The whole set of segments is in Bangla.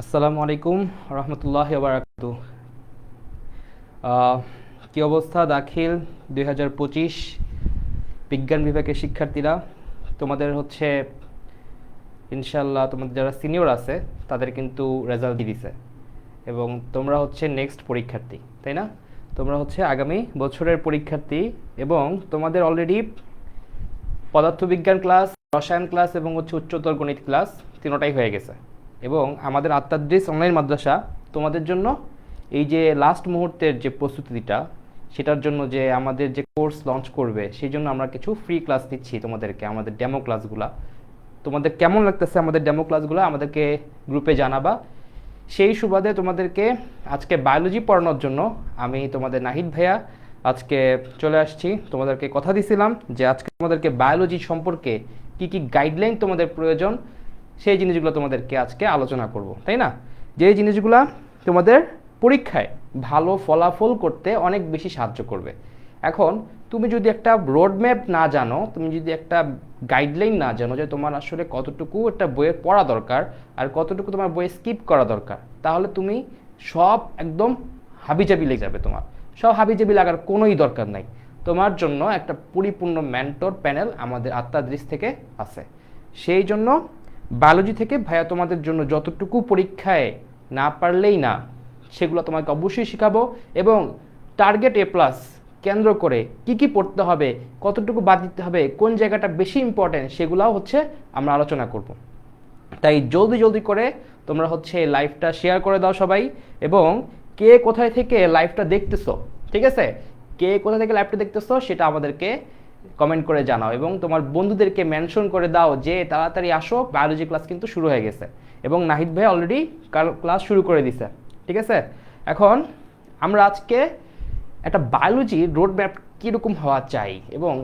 আসসালামু আলাইকুম রহমতুল্লাহ বারাকাতু। কি অবস্থা দাখিল 2025 বিজ্ঞান বিভাগের শিক্ষার্থীরা? তোমাদের হচ্ছে ইনশাল্লাহ তোমাদের যারা সিনিয়র আছে তাদের কিন্তু রেজাল্ট দিয়ে দিছে এবং তোমরা হচ্ছে নেক্সট পরীক্ষার্থী, তাই না? তোমরা হচ্ছে আগামী বছরের পরীক্ষার্থী এবং তোমাদের অলরেডি পদার্থবিজ্ঞান ক্লাস, রসায়ন ক্লাস এবং হচ্ছে উচ্চতর গণিত ক্লাস তিনোটাই হয়ে গেছে। এবং আমাদের আত্মাদ্রিস অনলাইন মাদ্রাসা তোমাদের জন্য এই যে লাস্ট মুহূর্তের যে প্রস্তুতিটা, সেটার জন্য যে আমাদের যে কোর্স লঞ্চ করবে সেই জন্য আমরা কিছু ফ্রি ক্লাস দিচ্ছি তোমাদেরকে, আমাদের ডেমো ক্লাসগুলা। তোমাদের কেমন লাগতেছে আমাদের ডেমো ক্লাসগুলো আমাদেরকে গ্রুপে জানাবা। সেই সুবাদে তোমাদেরকে আজকে বায়োলজি পড়ানোর জন্য আমি তোমাদের নাহিদ ভাইয়া আজকে চলে আসছি। তোমাদেরকে কথা দিছিলাম যে আজকে তোমাদেরকে বায়োলজি সম্পর্কে কি কি গাইডলাইন তোমাদের প্রয়োজন সেই জিনিসগুলো তোমাদেরকে আজকে আলোচনা করব, তাই না? যে জিনিসগুলো তোমাদের পরীক্ষায় ভালো ফলাফল করতে অনেক বেশি সাহায্য করবে। এখন তুমি যদি একটা রোডম্যাপ না জানো, তুমি যদি একটা গাইডলাইন না জানো যে তোমার আসলে কতটুকু একটা বইয়ের পড়া দরকার আর কতটুকু তোমার বইয়ে স্কিপ করা দরকার, তাহলে তুমি সব একদম হাবিজাবি লেগে যাবে। তোমার সব হাবিজাবি লাগার কোনোই দরকার নাই। তোমার জন্য একটা পরিপূর্ণ মেন্টর প্যানেল আমাদের আত্মাদৃশ থেকে আছে। সেই জন্য বায়োলজি থেকে ভাইয়া তোমাদের জন্য যতটুকু পরীক্ষায় না পারলেই না, সেগুলো তোমাকে অবশ্যই শেখাবো এবং টার্গেট এ প্লাস কেন্দ্র করে কি কি পড়তে হবে, কতটুকু বাদ দিতে হবে, কোন জায়গাটা বেশি ইম্পর্টেন্ট, সেগুলাও হচ্ছে আমরা আলোচনা করব। তাই জলদি জলদি করে তোমরা হচ্ছে লাইভটা শেয়ার করে দাও সবাই, এবং কে কোথায় থেকে লাইভটা দেখতেছো, ঠিক আছে? কে কোথা থেকে লাইভটা দেখতেছো সেটা আমাদেরকে কমেন্ট করে জানাও এবং তোমার বন্ধুদেরকে মেনশন করে দাও যে তাড়াতাড়ি আসো, বায়োলজি ক্লাস কিন্তু শুরু হয়ে গেছে এবং নাহিদ ভাই অলরেডি ক্লাস শুরু করে দিছে, ঠিক আছে? এখন আমরা আজকে একটা বায়োলজি রোড ম্যাপ কীরকম হওয়া চাই এবং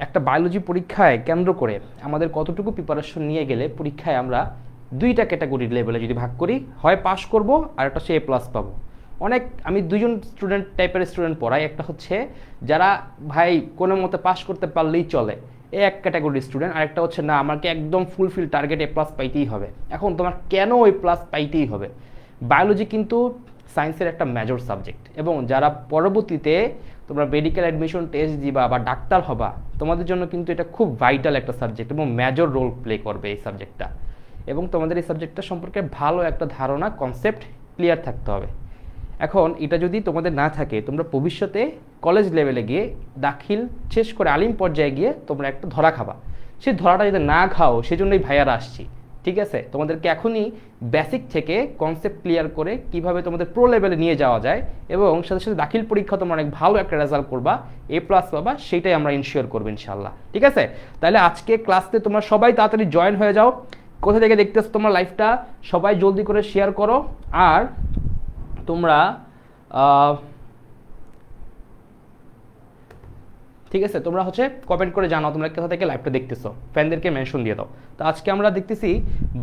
একটা বায়োলজি পরীক্ষায় কেন্দ্র করে আমাদের কতটুকু প্রিপারেশন নিয়ে গেলে পরীক্ষায় আমরা দুইটা ক্যাটাগরির লেভেলে যদি ভাগ করি, হয় পাস করব আর একটা হচ্ছে এ প্লাস পাবো। আমি দুজন স্টুডেন্ট টাইপের স্টুডেন্ট পড়াই। একটা হচ্ছে যারা ভাই কোনো মতে পাস করতে পারলেই চলে, এক ক্যাটাগরির স্টুডেন্ট। আর একটা হচ্ছে না, আমাকে একদম ফুলফিল টার্গেট এ প্লাস পাইতেই হবে। এখন তোমার কেন ওই প্লাস পাইতেই হবে? বায়োলজি কিন্তু সায়েন্সের একটা মেজর সাবজেক্ট এবং যারা পরবর্তীতে তোমরা মেডিকেল অ্যাডমিশন টেস্ট দিবা বা ডাক্তার হবা, তোমাদের জন্য কিন্তু এটা খুব ভাইটাল একটা সাবজেক্ট এবং মেজর রোল প্লে করবে এই সাবজেক্টটা। এবং তোমাদের এই সাবজেক্টটা সম্পর্কে ভালো একটা ধারণা, কনসেপ্ট ক্লিয়ার থাকতে হবে। এখন এটা যদি তোমাদের না থাকে, তোমরা ভবিষ্যতে কলেজ লেভেলে গিয়ে দাখিল শেষ করে আলিম পর্যায়ে গিয়ে তোমরা একটা ধরা খাবা। সেই ধরাটা যদি না খাও, সেজন্যই ভাইয়ারা আসছি, ঠিক আছে? তোমাদেরকে এখনই বেসিক থেকে কনসেপ্ট ক্লিয়ার করে কিভাবে তোমাদের প্রো লেভেলে নিয়ে যাওয়া যায় এবং সাথে সাথে দাখিল পরীক্ষা তোমরা অনেক ভালো একটা রেজাল্ট করবা, এ প্লাস পাবা, সেটাই আমরা ইনশিওর করবো ইনশাল্লাহ, ঠিক আছে? তাহলে আজকে ক্লাসে তোমরা সবাই তাড়াতাড়ি জয়েন হয়ে যাও। কোথা থেকে দেখতেছো তোমরা লাইভটা সবাই জলদি করে শেয়ার করো। আর তোমরা ঠিক আছে, তোমরা হচ্ছে কমেন্ট করে জানাও তোমরা কোথা থেকে লাইভটা দেখতেছো, ফ্যানদেরকে মেনশন দিয়ে দাও। তো আজকে আমরা দেখতেছি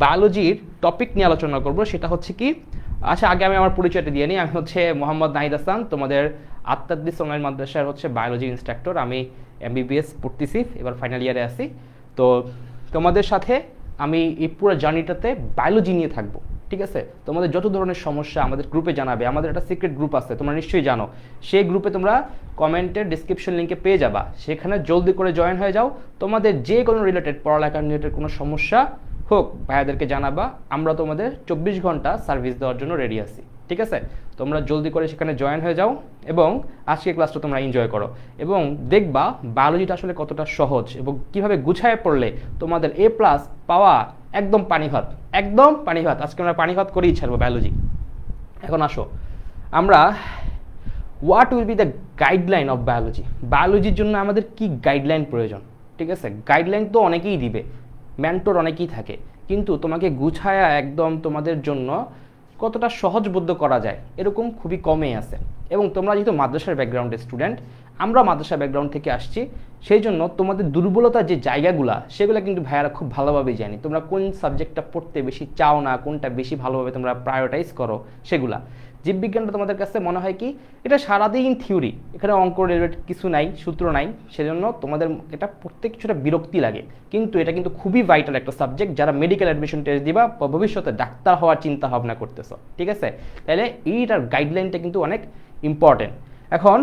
বায়োলজির টপিক নিয়ে আলোচনা করব, সেটা হচ্ছে কি। আচ্ছা, আগে আমি আমার পরিচয়টা দিয়ে নিই। আমি হচ্ছে মোহাম্মদ নাহিদ হাসান, তোমাদের আত্মাদ্দিস অনলাইন মাদ্রাসার হচ্ছে বায়োলজি ইনস্ট্রাক্টর। আমি MBBS পড়তেছি, এবার ফাইনাল ইয়ারে আছি। তো তোমাদের সাথে আমি এই পুরো জার্নিটাতে বায়োলজি নিয়ে থাকবো, ঠিক আছে? তোমাদের যত ধরনের সমস্যা আমাদের গ্রুপে জানাবে। আমাদের একটা সিক্রেট গ্রুপ আছে, তোমরা নিশ্চয়ই জানো। সেই গ্রুপে তোমরা কমেন্টের ডিসক্রিপশন লিঙ্কে পেয়ে যাবা, সেখানে জলদি করে জয়েন হয়ে যাও। তোমাদের যে কোনো রিলেটেড, পড়ালেখার রিলেটেড কোনো সমস্যা হোক, ভাইয়াদেরকে জানাবা। আমরা তোমাদের 24 ঘন্টা সার্ভিস দেওয়ার জন্য রেডি আছি, ঠিক আছে? তোমরা জলদি করে সেখানে জয়েন হয়ে যাও এবং আজকের ক্লাসটা তোমরা এনজয় করো এবং দেখবা বায়োলজিটা আসলে কতটা সহজ এবং কিভাবে গুছায় পড়লে তোমাদের এ প্লাস পাওয়া একদম পানি ভাত, একদম পানি ভাত। আজকে আমরা পানি ভাত করেই ছাড়বো বায়োলজি। এখন আসো, আমরা what will be the guideline of biology. বায়োলজির জন্য আমাদের কি গাইডলাইন প্রয়োজন, ঠিক আছে? গাইডলাইন তো অনেকেই দিবে, মেন্টর অনেকেই থাকে, কিন্তু তোমাকে গুছায়া একদম তোমাদের জন্য কতটা সহজবোধ্য করা যায় এরকম খুবই কমই আছে। এবং তোমরা যেহেতু মাদ্রাসার ব্যাকগ্রাউন্ডের স্টুডেন্ট, আমরা মাদ্রাসা ব্যাকগ্রাউন্ড থেকে আসছি, সেই জন্য তোমাদের দুর্বলতার যে জায়গাগুলো সেগুলো কিন্তু ভাইয়ারা খুব ভালোভাবেই জানি। তোমরা কোন সাবজেক্টটা পড়তে বেশি চাও না, কোনটা বেশি ভালোভাবে তোমরা প্রায়োরিটাইজ করো, সেগুলা জীববিজ্ঞানটা তোমাদের কাছে মনে হয় কি এটা সারাদিন থিওরি, এখানে অঙ্ক রিলেটেড কিছু নাই, সূত্র নাই, সেজন্য তোমাদের এটা পড়তে কিছুটা বিরক্তি লাগে। কিন্তু এটা কিন্তু খুবই ভাইটাল একটা সাবজেক্ট যারা মেডিকেল অ্যাডমিশন টেস্ট দিবা বা ভবিষ্যতে ডাক্তার হওয়ার চিন্তা ভাবনা করতেছ, ঠিক আছে? তাহলে এইটার গাইডলাইনটা কিন্তু অনেক ইম্পর্টেন্ট। এখন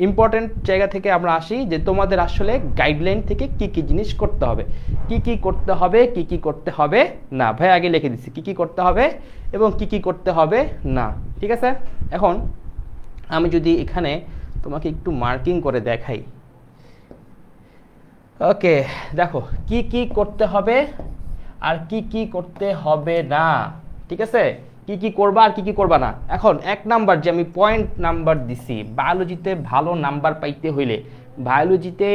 ইম্পর্টেন্ট জায়গা থেকে আমরা আসি যে তোমাদের আসলে গাইডলাইন থেকে কি কি জিনিস করতে হবে, কি কি করতে হবে, কি কি করতে হবে না। ভাই আগে লিখে দিচ্ছি কি কি করতে হবে এবং কি কি করতে হবে না, ঠিক আছে? এখন আমি যদি এখানে তোমাকে একটু মার্কিং করে দেখাই, ওকে দেখো কি কি করতে হবে আর কি কি করতে হবে না, ঠিক আছে? কি কি করবা আর কি কি করবা না। এখন 1 নাম্বার যে আমি পয়েন্ট নাম্বার দিছি, বায়োলজিতে ভালো নাম্বার পাইতে হইলে, বায়োলজিতে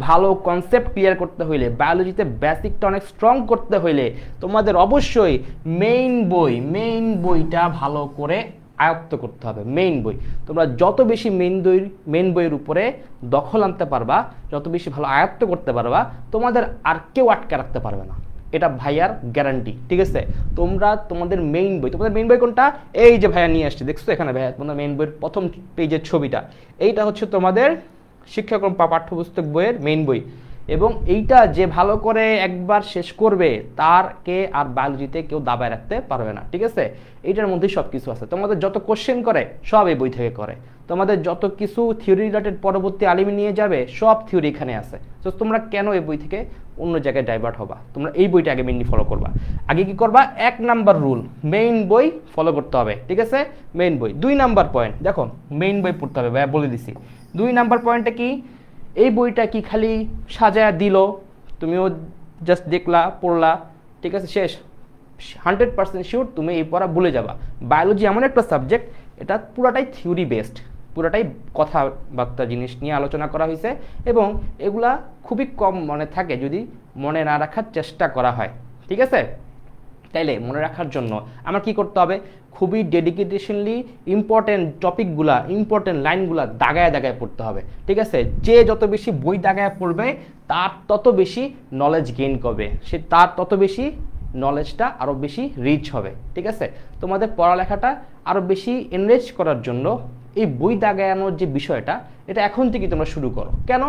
ভালো কনসেপ্ট ক্লিয়ার করতে হইলে, বায়োলজিতে বেসিকটা অনেক স্ট্রং করতে হইলে তোমাদের অবশ্যই মেইন বইটা ভালো করে আয়ত্ত করতে হবে। মেইন বই তোমরা যত বেশি মেইন বইয়ের উপরে দখল আনতে পারবা, যত বেশি ভালো আয়ত্ত করতে পারবা, তোমাদের আর কেউ আটকে রাখতে পারবে না, এটা ভাইয়ার গ্যারান্টি, ঠিক আছে? তোমাদের মেইন বই কোনটা, এই যে ভাইয়া নিয়ে আসছে, দেখছো এখানে ভাইয়া তোমাদের মেইন বইয়ের প্রথম পেজের ছবিটা, এইটা হচ্ছে তোমাদের শিক্ষাক্রম পাঠ্যপুস্তক বইয়ের মেইন বই। এবং এইটা যে ভালো করে একবার শেষ করবে তারকে আর বায়োলজিতে কেউ দাবায় রাখতে পারবে না, ঠিক আছে? এইটার মধ্যেই সব কিছু আছে। তোমাদের যত কোশ্চেন করে সব এই বই থেকে করে, তোমাদের যত কিছু থিওরি রিলেটেড পরবর্তী আলিমে নিয়ে যাবে সব থিওরি এখানে আছে। তো তোমরা কেন এই বই থেকে অন্য জায়গায় ডাইভার্ট হবা? তোমরা এই বইটা আগে মেইনলি ফলো করবা। আগে কি করবা, 1 নাম্বার রুল মেইন বই ফলো করতে হবে, ঠিক আছে? মেইন বই। 2 নাম্বার পয়েন্ট দেখো মেইন বই পড়তে হবে, ভাইয়া বলে দিছি। 2 নাম্বার পয়েন্টটা কি, এই বইটা কি খালি সাজায়া দিল, তুমিও জাস্ট দেখলা পড়লা, ঠিক আছে, শেষ? 100% শিওর তুমি এই পড়া ভুলে যাবা। বায়োলজি এমন একটা সাবজেক্ট, এটা পুরাটাই থিওরি বেসড, পুরাটাই কথাবার্তা জিনিস নিয়ে আলোচনা করা হয়েছে এবং এগুলা খুবই কম মনে থাকে যদি মনে না রাখার চেষ্টা করা হয়, ঠিক আছে? তাইলে মনে রাখার জন্য আমার কি করতে হবে, খুবই ডেডিকেটেশনলি ইম্পর্টেন্ট টপিকগুলা, ইম্পর্টেন্ট লাইনগুলা দাগায় দাগায় পড়তে হবে, ঠিক আছে? যে যত বেশি বই দাগায় পড়বে তার তত বেশি নলেজ গেইন করবে, সে তার তত বেশি নলেজটা আরও বেশি রিচ হবে, ঠিক আছে? তোমাদের পড়ালেখাটা আরও বেশি এনরিচ করার জন্য এই বই দাগানোর যে বিষয়টা, এটা এখন থেকে তোমরা শুরু করো। কেন?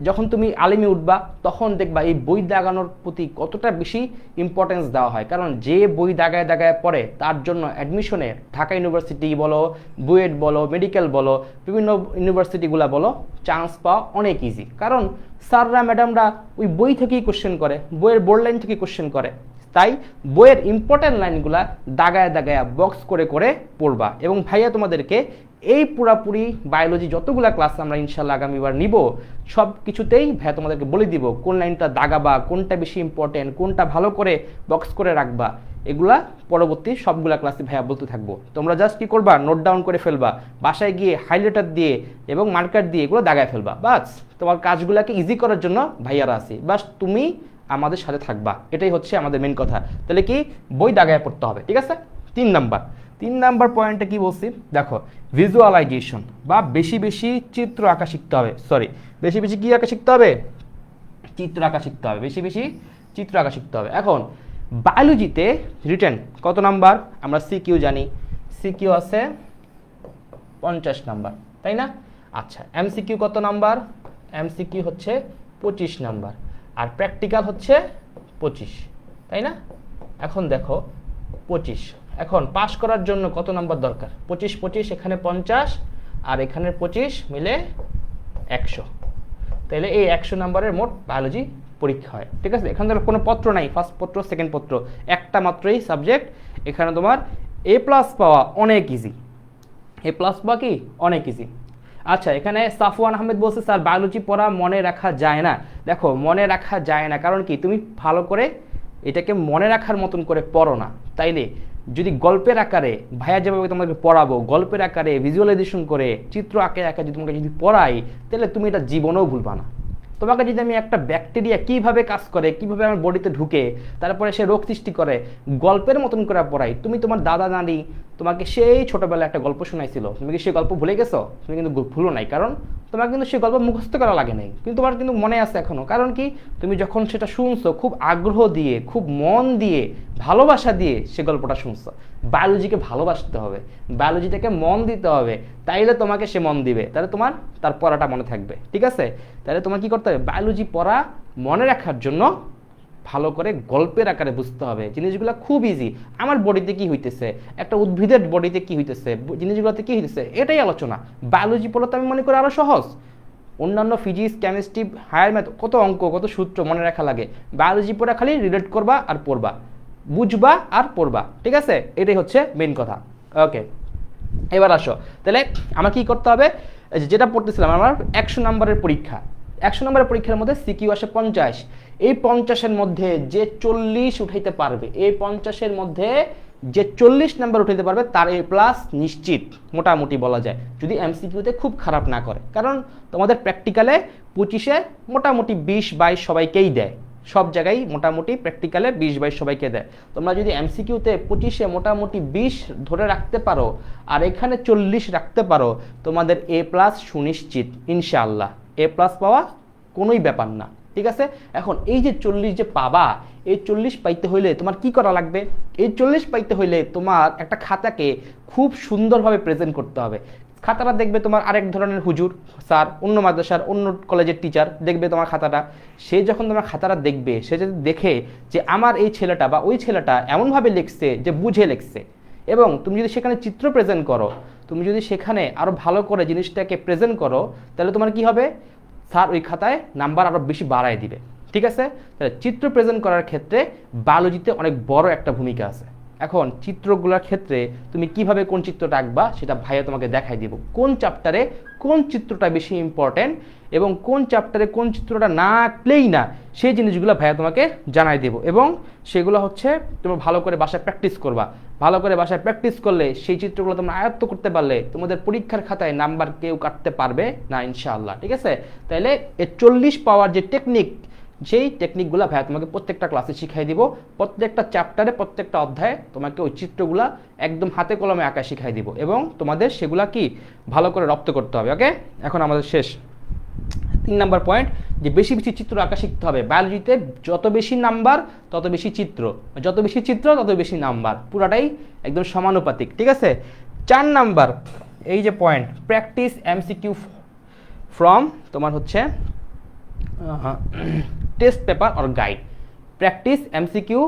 যখন তুমি আলিমে উঠবা তখন দেখবা এই বই দাগানোর প্রতি কতটা বেশি ইম্পর্টেন্স দেওয়া হয়। কারণ যে বই দাগায় দাগায় পড়ে তার জন্য অ্যাডমিশনে ঢাকা ইউনিভার্সিটি বলো, বুয়েট বলো, মেডিকেল বলো, বিভিন্ন ইউনিভার্সিটিগুলো বলো, চান্স পাওয়া অনেক ইজি। কারণ স্যাররা ম্যাডামরা ওই বই থেকেই কোশ্চেন করে, বইয়ের বোর্ড লাইন থেকে কোশ্চেন করে। তাই বইয়ের ইম্পর্টেন্ট লাইনগুলা দাগায় দাগায় বক্স করে করে পড়বা। এবং ভাইয়া তোমাদেরকে এই পুরাপুরি বায়োলজি যতগুলা ক্লাস আমরা ইনশাল্লাহ আগামীবার নিব, সব কিছুতেই ভাইয়া তোমাদেরকে বলে দিব কোন লাইনটা দাগাবা, কোনটা বেশি ইম্পর্টেন্ট, কোনটা ভালো করে বক্স করে রাখবা, এগুলা পরবর্তী সবগুলা ক্লাসে ভাইয়া বলতে থাকবো। তোমরা জাস্ট কি করবা, নোট ডাউন করে ফেলবা, বাসায় গিয়ে হাইলাইটার দিয়ে এবং মার্কার দিয়ে এগুলো দাগায় ফেলবা। বাস তোমার কাজগুলোকে ইজি করার জন্য ভাইয়ারা আছে, বাস তুমি আমাদের সাথে থাকবা, এটাই হচ্ছে আমাদের মেন কথা। তাহলে কি বই দাগায় পড়তে হবে, ঠিক আছে? 3 নাম্বার পয়েন্টটা কি বলছি দেখো, ভিজুয়ালাইজেশন বা বেশি বেশি চিত্র আঁকা শিখতে হবে। বেশি বেশি কি আঁকা শিখতে হবে, চিত্র আঁকা শিখতে হবে, বেশি বেশি চিত্র আঁকা শিখতে হবে। এখন বায়োলজিতে রিটেন কত নাম্বার, আমরা সিকিউ জানি, সিকিউ আছে 50 নাম্বার, তাই না? আচ্ছা, এমসিকিউ কত নাম্বার, এমসিকিউ হচ্ছে 25 নাম্বার, আর প্র্যাকটিক্যাল হচ্ছে 25, তাই না? এখন দেখো 25, এখন পাস করার জন্য কত নাম্বার দরকার, 25 এখানে 50 আর এখানে 25 মিলে 100, তাহলে এই 100 নাম্বারের মোট বায়োলজি পরীক্ষা হয়, ঠিক আছে? এখানে কোনো পত্র নাই, ফার্স্ট পত্র সেকেন্ড পত্র, একটা মাত্রই সাবজেক্ট। এখানে তোমার A+ পাওয়া অনেক ইজি, A+ পাওয়া কি অনেক ইজি। আচ্ছা, এখানে সাফওয়ান আহমেদ বলছে স্যার বায়োলজি পড়া মনে রাখা যায় না। দেখো মনে রাখা যায় না কারণ কি, তুমি ভালো করে এটাকে মনে রাখার মতন করে পড়ো না। তাইলে যদি গল্পের আকারে ভাইয়া যেভাবে তোমাকে পড়াবো, গল্পের আকারে ভিজুয়ালাইজেশন করে চিত্র আঁকে আঁকে যদি তোমাকে যদি পড়াই, তাহলে তুমি এটা জীবনেও ভুলবা না। তোমাকে যদি আমি একটা ব্যাকটেরিয়া কিভাবে কাজ করে, কিভাবে আমার বডিতে ঢুকে তারপরে সে রোগ সৃষ্টি করে গল্পের মতন করে পড়াই, তুমি তোমার দাদা নানি, তোমাকে সেই ছোটবেলায় একটা গল্প শোনাইছিল, তুমি কি সেই গল্প ভুলে গেছো? তুমি কিন্তু ভুলো নাই, কারণ তোমার কিন্তু সেই গল্প মুখস্থ করা লাগে নাই, কিন্তু তোমার কিন্তু মনে আছে এখনো। কারণ কি, তুমি যখন সেটা শুনছো খুব আগ্রহ দিয়ে, খুব মন দিয়ে, ভালোবাসা দিয়ে সে গল্পটা শুনছো। বায়োলজিকে ভালোবাসতে হবে, বায়োলজিটাকে মন দিতে হবে, তাইলে তোমাকে সে মন দিবে, তাহলে তোমার তার পড়াটা মনে থাকবে। ঠিক আছে, তাহলে তোমার কি করতে হবে, বায়োলজি পড়া মনে রাখার জন্য ভালো করে গল্পের আকারে বুঝতে হবে। জিনিসগুলো খুব ইজি। আমার বডিতে কি হইতেছে, একটা উদ্ভিদের বডিতে কি হইতেছে, জিনিসগুলোতে কি হইতেছে, এটাই আলোচনা। বায়োলজি পড়া তো আমি মনে করি আরো সহজ। অন্যান্য ফিজিক্স, কেমিস্ট্রি, হায়ার ম্যাথ, কত অঙ্ক, কত সূত্র মনে রাখা লাগে। বায়োলজি পড়া খালি রিলেট করবা আর পড়বা, বুঝবা আর পড়বা। ঠিক আছে, এটাই হচ্ছে মেইন কথা। ওকে, এবার আসো, তাহলে আমার কি করতে হবে, যেটা পড়তেছিলাম, আমার 100 নম্বরের পরীক্ষা। 100 নম্বরের পরীক্ষার মধ্যে সিকিউ আসে 50। এই 50-এর মধ্যে যে 40 উঠাইতে পারবে, এই 50-এর মধ্যে যে 40 নাম্বার উঠাইতে পারবে তার এ প্লাস নিশ্চিত, মোটামুটি বলা যায়, যদি এমসিকিউতে খুব খারাপ না করে। কারণ তোমাদের প্র্যাকটিক্যালে 25-এ মোটামুটি 20-22 সবাইকেই দেয়, সব জায়গায় মোটামুটি প্র্যাকটিক্যালে 20-22 সবাইকে দেয়। তোমরা যদি এমসিকিউতে 25-এ মোটামুটি 20 ধরে রাখতে পারো আর এখানে 40 রাখতে পারো, তোমাদের এ প্লাস সুনিশ্চিত ইনশাআল্লাহ। এ প্লাস পাওয়া কোনোই ব্যাপার না। ঠিক আছে, এখন এই যে 40 যে পাবা, এই 40 পাইতে হইলে তোমার কি করা লাগবে? এই 40 পাইতে হইলে তোমার একটা খাতাকে খুব সুন্দরভাবে প্রেজেন্ট করতে হবে। খাতাটা দেখবে তোমার আরেক ধরনের হুজুর স্যার, অন্য মাদ্রাসার অন্য কলেজের টিচার দেখবে তোমার খাতাটা। সে যখন তোমার খাতাটা দেখবে, সে যদি দেখে যে আমার এই ছেলেটা বা ওই ছেলেটা এমনভাবে লিখছে যে বুঝে লিখছে, এবং তুমি যদি সেখানে চিত্র প্রেজেন্ট করো, তুমি যদি সেখানে আরো ভালো করে জিনিসটাকে প্রেজেন্ট করো, তাহলে তোমার কি হবে, স্যার ওই খাতায় নাম্বার আরো বেশি বাড়ায় দিবে। ঠিক আছে, তাহলে চিত্র প্রেজেন্ট করার ক্ষেত্রে বায়োলজিতে অনেক বড় একটা ভূমিকা আছে। এখন চিত্রগুলোর ক্ষেত্রে তুমি কিভাবে কোন চিত্রটা আঁকবা সেটা ভাইয়া তোমাকে দেখাই দিব, কোন চ্যাপ্টারে কোন চিত্রটা বেশি ইম্পর্টেন্ট এবং কোন চ্যাপ্টারে কোন চিত্রটা না আঁকলেই না, সেই জিনিসগুলো ভাইয়া তোমাকে জানাই দেব। এবং সেগুলো হচ্ছে তুমি ভালো করে বাসায় প্র্যাকটিস করবা। ভালো করে বাসায় প্র্যাকটিস করলে সেই চিত্রগুলো তোমরা আয়ত্ত করতে পারলে তোমাদের পরীক্ষার খাতায় নাম্বার কেউ কাটতে পারবে না ইনশাআল্লাহ। ঠিক আছে, তাহলে এই 40 পাওয়ার যে টেকনিক, সেই টেকনিকগুলো ভাইয়া তোমাকে প্রত্যেকটা ক্লাসে শিখাই দিব। প্রত্যেকটা চ্যাপ্টারে, প্রত্যেকটা অধ্যায়ে তোমাকে ওই চিত্রগুলা একদম হাতে কলমে আঁকা শিখাই দিব, এবং তোমাদের সেগুলা কি ভালো করে রপ্ত করতে হবে। ওকে, এখন আমাদের শেষ 3 নাম্বার পয়েন্ট, যে বেশি বেশি চিত্র আঁকা শিখতে হবে। বায়োলজিতে যত বেশি নাম্বার তত বেশি চিত্র, যত বেশি চিত্র তত বেশি নাম্বার, পুরাটাই একদম সমানুপাতিক। ঠিক আছে, 4 নাম্বার এই যে পয়েন্ট, প্র্যাকটিস এমসিকিউ ফ্রম তোমার হচ্ছে test paper or guide. Practice MCQ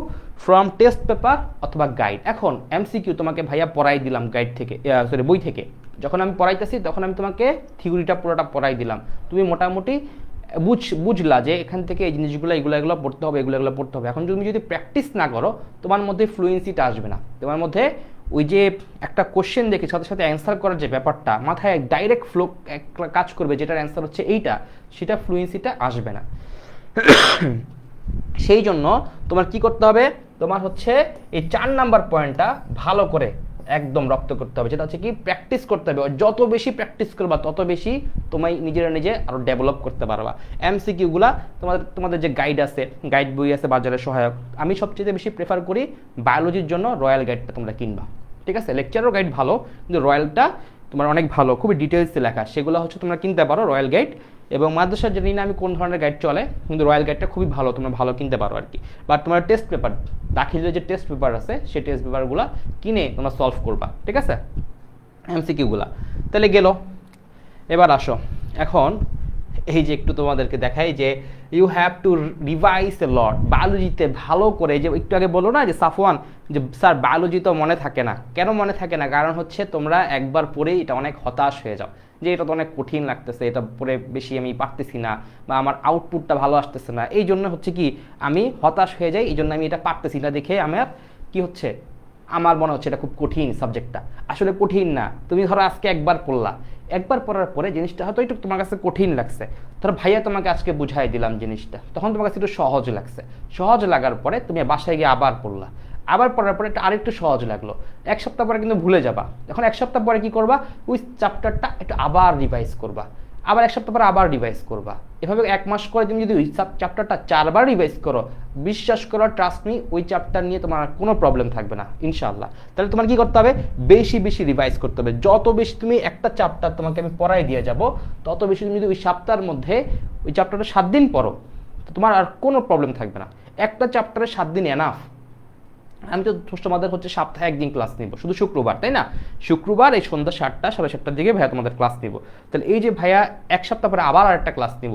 from test paper অথবা গাইড। এখন এমসিকিউ তোমাকে ভাইয়া পড়াই দিলাম গাইড থেকে, সরি বই থেকে। যখন আমি পড়াইতেছি তখন আমি তোমাকে থিওরিটা পুরোটা পড়াই দিলাম, তুমি মোটামুটি বুঝলা যে এখান থেকে এই জিনিসগুলো এগুলো পড়তে হবে, এগুলো পড়তে হবে। এখন তুমি যদি প্র্যাকটিস না করো, তোমার মধ্যে ফ্লুয়েন্সিটা আসবে না, তোমার মধ্যে ওই যে একটা কোশ্চেন দেখে সাথে সাথে অ্যান্সার করার যে ব্যাপারটা, মাথায় ডাইরেক্ট ফ্লো কাজ করবে, যেটার অ্যান্সার হচ্ছে এইটা, সেটা ফ্লুয়েন্সিটা আসবে না। সেই জন্য তোমার কি করতে হবে, তোমার হচ্ছে এই 4 নাম্বার পয়েন্টটা ভালো করে একদম রপ্ত করতে হবে, যেটা হচ্ছে কি প্র্যাকটিস করতে হবে। যত বেশি প্র্যাকটিস করবা তত বেশি তোমায় নিজে আরো ডেভেলপ করতে পারবা। এমসিকিউগুলা তোমাদের যে গাইড আছে, গাইড বই আছে বাজারে সহায়ক, আমি সবচেয়ে বেশি প্রেফার করি বায়োলজির জন্য রয়্যাল গাইডটা তোমরা কিনবা। ঠিক আছে, লেকচারও গাইড ভালো, কিন্তু রয়্যালটা তোমার অনেক ভালো, খুবই ডিটেলসে লেখা, সেগুলো হচ্ছে তোমরা কিনতে পারো রয়্যাল গাইড। এবং মাদ্রাসার জানি না আমি কোন ধরনের গাইড চলে, কিন্তু রয়্যাল গাইডটা খুবই ভালো, তোমরা ভালো কিনতে পারো আর কি। বাট তোমার টেস্ট পেপার, দাখিলের যে টেস্ট পেপার আছে, সেই টেস্ট পেপারগুলো কিনে তোমরা সলভ করবা। ঠিক আছে, এমসিকিউগুলা তাহলে গেল। এবার আসো, এখন এই যে একটু তোমাদেরকে দেখাই যে ইউ হ্যাভ টু রিভাইজ এ লট। বায়োলজিতে ভালো করে, যে একটু আগে বলো না যে সাফওয়ান, যে স্যার বায়োলজি তো মনে থাকে না, কেন মনে থাকে না? কারণ হচ্ছে তোমরা একবার পড়েই এটা অনেক হতাশ হয়ে যাও, যে এটা তো অনেক কঠিন লাগতেছে, এটা পড়ে বেশি আমি পারতেছি না, বা আমার আউটপুটটা ভালো আসতেছে না, এই জন্য হচ্ছে কি আমি হতাশ হয়ে যাই, এই জন্য আমি এটা পারতেছি না দেখে আমার কি হচ্ছে, আমার মনে হচ্ছে এটা খুব কঠিন সাবজেক্টটা। আসলে কঠিন না, তুমি ধরো আজকে একবার পড়লা, একবার পড়ার পরে জিনিসটা হয়তো একটু তোমার কাছে কঠিন লাগছে, ধরো ভাইয়া তোমাকে আজকে বুঝাই দিলাম জিনিসটা, তখন তোমার কাছে একটু সহজ লাগছে, সহজ লাগার পরে তুমি বাসায় গিয়ে আবার পড়লা, আবার পড়ার পরে আরেকটু সহজ লাগলো, 1 সপ্তাহ পরে কিন্তু ভুলে যাবা। এখন 1 সপ্তাহ পরে কি করবা, ওই চ্যাপ্টারটা একটু আবার রিভাইজ করবা, আবার 1 সপ্তাহ পরে আবার রিভাইজ করবা। এভাবে 1 মাস করে তুমি যদি ওই চ্যাপ্টারটা 4বার রিভাইজ করো, বিশ্বাস করো, ট্রাস্ট মি, ওই চ্যাপ্টার নিয়ে তোমার কোনো প্রবলেম থাকবে না ইনশাআল্লাহ। তাহলে তোমার কি করতে হবে, বেশি বেশি রিভাইজ করতে হবে। যত বেশি তুমি একটা চ্যাপ্টার তোমাকে আমি পড়াই দিয়ে যাব, তত বেশি তুমি যদি ওই সপ্তাহের মধ্যে ওই চ্যাপ্টারটা 7 দিন পড়ো, তো তোমার আর কোনো প্রবলেম থাকবে না। একটা চ্যাপ্টারে 7 দিন এনাফ। আমি তো তোমাদের হচ্ছে সপ্তাহে 1 দিন ক্লাস নিব, শুধু শুক্রবার, তাই না? শুক্রবার এই সন্ধ্যা 7টা 7:30টার দিকে ভাইয়া তোমাদের ক্লাস নিব। তাহলে এই যে ভাইয়া 1 সপ্তাহ পরে আবার আরেকটা ক্লাস নিব,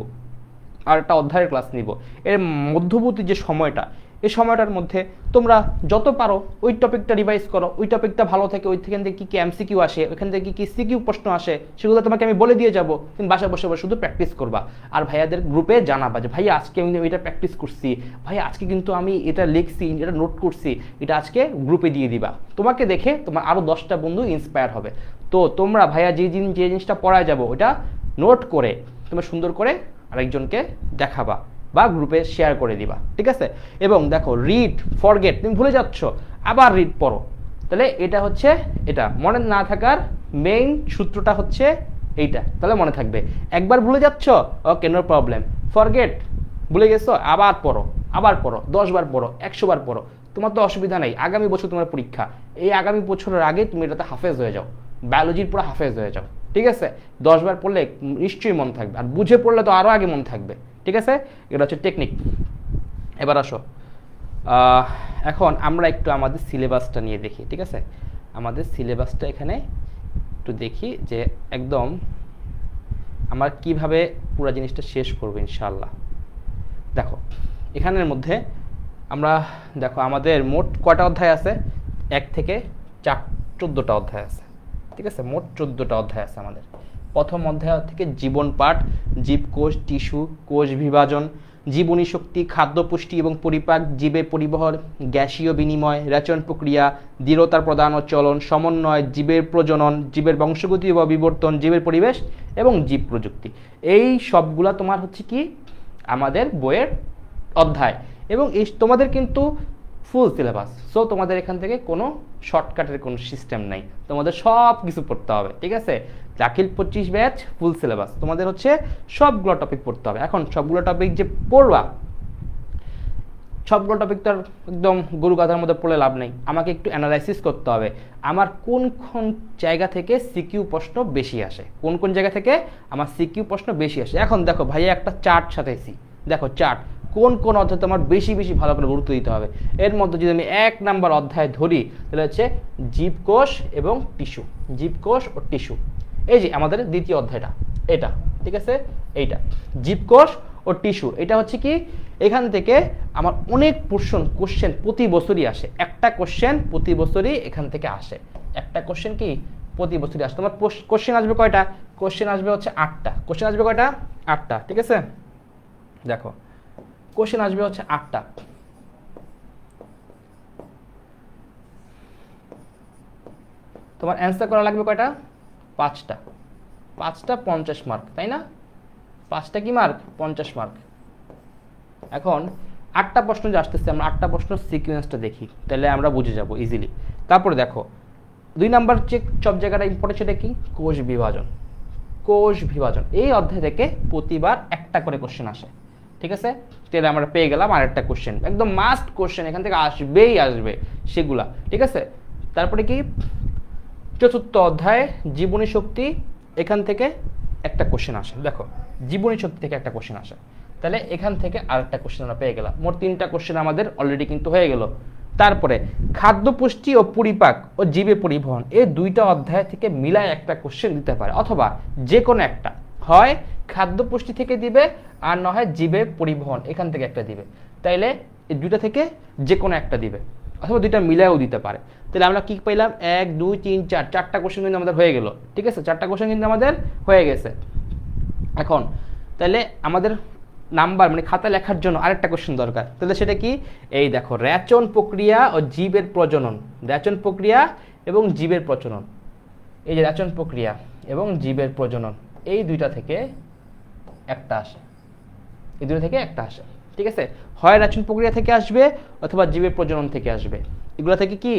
আরেকটা অধ্যায়ের ক্লাস নিব, এর মধ্যবর্তী যে সময়টা, এই সময়টার মধ্যে তোমরা যত পারো ওই টপিকটা রিভাইজ করো। ওই টপিকটা ভালো থাকে, ওই থেকে কী কী এমসিকিউ আসে, ওইখান থেকে কী কী সিকিউ প্রশ্ন আসে, সেগুলো তোমাকে আমি বলে দিয়ে যাবো। তুমি বাসায় বসে বসে শুধু প্র্যাকটিস করবা আর ভাইয়াদের গ্রুপে জানাবা যে ভাইয়া আজকে আমি এটা প্র্যাকটিস করছি, ভাইয়া আজকে কিন্তু আমি এটা লিখছি, এটা নোট করছি, এটা আজকে গ্রুপে দিয়ে দিবা। তোমাকে দেখে তোমার আরও 10টা বন্ধু ইন্সপায়ার হবে। তো তোমরা ভাইয়া যে জিনিসটা পড়ায় যাবো ওটা নোট করে তোমরা সুন্দর করে আরেকজনকে দেখাবা বা গ্রুপে শেয়ার করে দিবা, ঠিক আছে? এবং দেখো, রিড ফরগেট, তুমি ভুলে যাচ্ছ, আবার রিড পড়ো। তাহলে এটা হচ্ছে, এটা মনে না থাকার মেইন সূত্রটা হচ্ছে এইটা, তাহলে মনে থাকবে। একবার ভুলে যাচ্ছ, ওকে, নো প্রবলেম। ফরগেট, ভুলে গেছো, আবার পড়ো, আবার পড়ো, 10 বার পড়ো, 100 বার পড়ো, তোমার তো অসুবিধা নেই। আগামী বছর তোমার পরীক্ষা, এই আগামী বছরের আগে তুমি এটাতে হাফেজ হয়ে যাও, বায়োলজির পুরো হাফেজ হয়ে যাও, ঠিক আছে? 10 বার পড়লে নিশ্চয়ই মন থাকবে, আর বুঝে পড়লে তো আরও আগে মন থাকবে, ঠিক আছে? এটা হচ্ছে টেকনিক। এবার আসো, এখন আমরা একটু আমাদের সিলেবাসটা নিয়ে দেখি, ঠিক আছে? আমাদের সিলেবাসটা এখানে একটু দেখি যে একদম আমরা কিভাবে পুরো জিনিসটা শেষ করবো ইনশাআল্লাহ। দেখো, এখানের মধ্যে আমরা দেখো আমাদের মোট কয়টা অধ্যায় আছে, 1 থেকে 4, 14টা অধ্যায় আছে, ঠিক আছে? মোট 14টা অধ্যায় আছে আমাদের। প্রথম অধ্যায় থেকে জীবন পাঠ, জীবকোষ, টিস্যু, কোষ বিভাজন, জীবনী শক্তি, খাদ্য পুষ্টি এবং পরিপাক, জীবের পরিবহন, গ্যাসীয় বিনিময়, রেচন প্রক্রিয়া, দৃঢ়তার প্রদান ও চলন, সমন্বয়, জীবের প্রজনন, জীবের বংশগতি বা বিবর্তন, জীবের পরিবেশ এবং জীব প্রযুক্তি। এই সবগুলা তোমার হচ্ছে কি আমাদের বইয়ের অধ্যায়, এবং এই তোমাদের কিন্তু ফুল সিলেবাস। সো তোমাদের এখান থেকে কোনো শর্টকাটের কোনো সিস্টেম নাই, তোমাদের সব কিছু পড়তে হবে, ঠিক আছে? দাখিল 25 ব্যাচ ফুল সিলেবাস, তোমাদের হচ্ছে সবগুলো টপিক পড়তে হবে। এখন সবগুলো টপিক যে পড়বা, সবগুলো টপিক তো একদম গরু গাধার মধ্যে পড়লে লাভ নেই, আমাকে একটু অ্যানালাইসিস করতে হবে আমার কোন কোন জায়গা থেকে সিকিউ প্রশ্ন বেশি আসে, কোন কোন জায়গা থেকে আমার সিকিউ প্রশ্ন বেশি আসে। এখন দেখো ভাইয়া একটা চার্ট সাথেছি, দেখো চার্ট কোন কোন অধ্যায় তোমার বেশি বেশি ভালো করে গুরুত্ব দিতে হবে। এর মধ্যে যদি আমি 1 নাম্বার অধ্যায় ধরি, তাহলে হচ্ছে জীবকোষ এবং টিস্যু, জীবকোষ ও টিস্যু। এই যে আমাদের দ্বিতীয় অধ্যায়টা এটা, ঠিক আছে? এইটা জীবকোষ ও টিস্যু, এটা হচ্ছে কি এখান থেকে আমার অনেক কোশ্চেন প্রতি বছরই আসে, একটা কোশ্চেন প্রতি বছরই এখান থেকে আসে, একটা কোশ্চেন কি প্রতি বছরই আসে। তোমার কোশ্চেন আসবে কয়টা? কোশ্চেন আসবে হচ্ছে 8টা। কোশ্চেন আসবে কয়টা? 8টা, ঠিক আছে? দেখো, কোশ্চেন আসবে হচ্ছে 8টা। তোমার অ্যান্সার করা লাগবে কয়টা? 5টা। 5টা 50 মার্ক, তাই না? 5টা কি মার্ক? 50 মার্ক। এখন 8টা প্রশ্ন যে আসতেছে, আমরা 8টা প্রশ্ন সিকোয়েন্সটা দেখি, তাহলে আমরা বুঝে যাব ইজিলি। তারপরে দেখো 2 নাম্বার যে সব জায়গাটা ইম্পর্টেন্ট, সেটা কি? কোষ বিভাজন। কোষ বিভাজন এই অধ্যায় থেকে প্রতিবার একটা করে কোশ্চেন আসে, ঠিক আছে? তাহলে আমরা পেয়ে গেলাম আরেকটা কোশ্চেন, একদম মাস্ট কোশ্চেন এখান থেকে আসবেই আসবে সেগুলা, ঠিক আছে? তারপরে কি 4র্থ অধ্যায় জীবনী শক্তি, এখান থেকে একটা কোশ্চেন আসে। দেখো, জীবনী শক্তি থেকে একটা কোশ্চেন আসে, তাহলে এখান থেকে আরেকটা কোশ্চেন আমরা পেয়ে গেলাম। মোট 3টা কোশ্চেন আমাদের অলরেডি কিন্তু হয়ে গেল। তারপরে খাদ্য পুষ্টি ও পরিপাক ও জীবে পরিবহন, এই 2টা অধ্যায় থেকে মিলায় একটা কোশ্চেন দিতে পারে, অথবা যে কোনো একটা, হয় খাদ্য পুষ্টি থেকে দিবে আর না হয় জীবে পরিবহন এখান থেকে একটা দিবে। তাইলে এই 2টা থেকে যে কোনো একটা দিবে, অথবা 2টা মিলায়ও দিতে পারে। তাহলে আমরা কি পেলাম? 1 2 3 4, 4টা কোশ্চেন কিন্তু আমাদের হয়ে গেল, ঠিক আছে? 4টা কোশ্চেন কিন্তু আমাদের হয়ে গেছে। এখন তাহলে আমাদের নাম্বার মানে খাতা লেখার জন্য আরেকটা কোশ্চেন দরকার, তাহলে সেটা কি? এই দেখো, রেচন প্রক্রিয়া ও জীবের প্রজনন, রেচন প্রক্রিয়া এবং জীবের প্রজনন, এই যে রেচন প্রক্রিয়া এবং জীবের প্রজনন, এই 2টা থেকে একটা আসে, এই 2টা থেকে একটা আসে, ঠিক আছে, হয় রেচন প্রক্রিয়া থেকে আসবে অথবা জীবের প্রজনন থেকে আসবে। এগুলো থেকে কি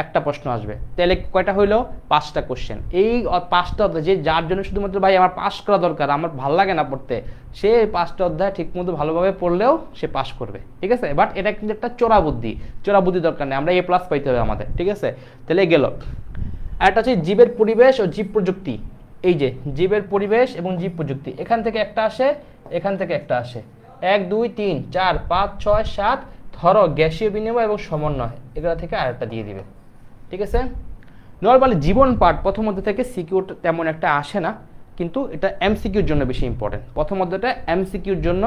একটা প্রশ্ন আসবে। তাহলে কয়টা হইলো? 5টা কোশ্চেন। এই 5টা অধ্যায়, যে যার জন্য শুধুমাত্র ভাই আমার পাস করা দরকার, আমার ভালো লাগে না পড়তে, সে 5টা অধ্যায় ঠিকমতো ভালোভাবে পড়লেও সে পাস করবে। ঠিক আছে, বাট এটা কিন্তু একটা চোরা বুদ্ধি দরকার নেই, আমরা A+ পাইতে হবে আমাদের। ঠিক আছে, তাহলে গেল। আর একটা হচ্ছে জীবের পরিবেশ ও জীব প্রযুক্তি। এই যে জীবের পরিবেশ এবং জীব প্রযুক্তি, এখান থেকে একটা আসে, এখান থেকে একটা আসে। 1 2 3 4 5 6 7, ধরো গ্যাসীয় বিনিময় এবং সমন্বয়, এগুলো থেকে আরেকটা দিয়ে দিবে। ঠিক আছে, নর্মালি জীবন পাঠ প্রথম অধ্যায় থেকে সিকিউ তেমন একটা আসে না, কিন্তু এটা MCQর জন্য বেশি ইম্পর্টেন্ট। প্রথম অধ্যায়টা MCQর জন্য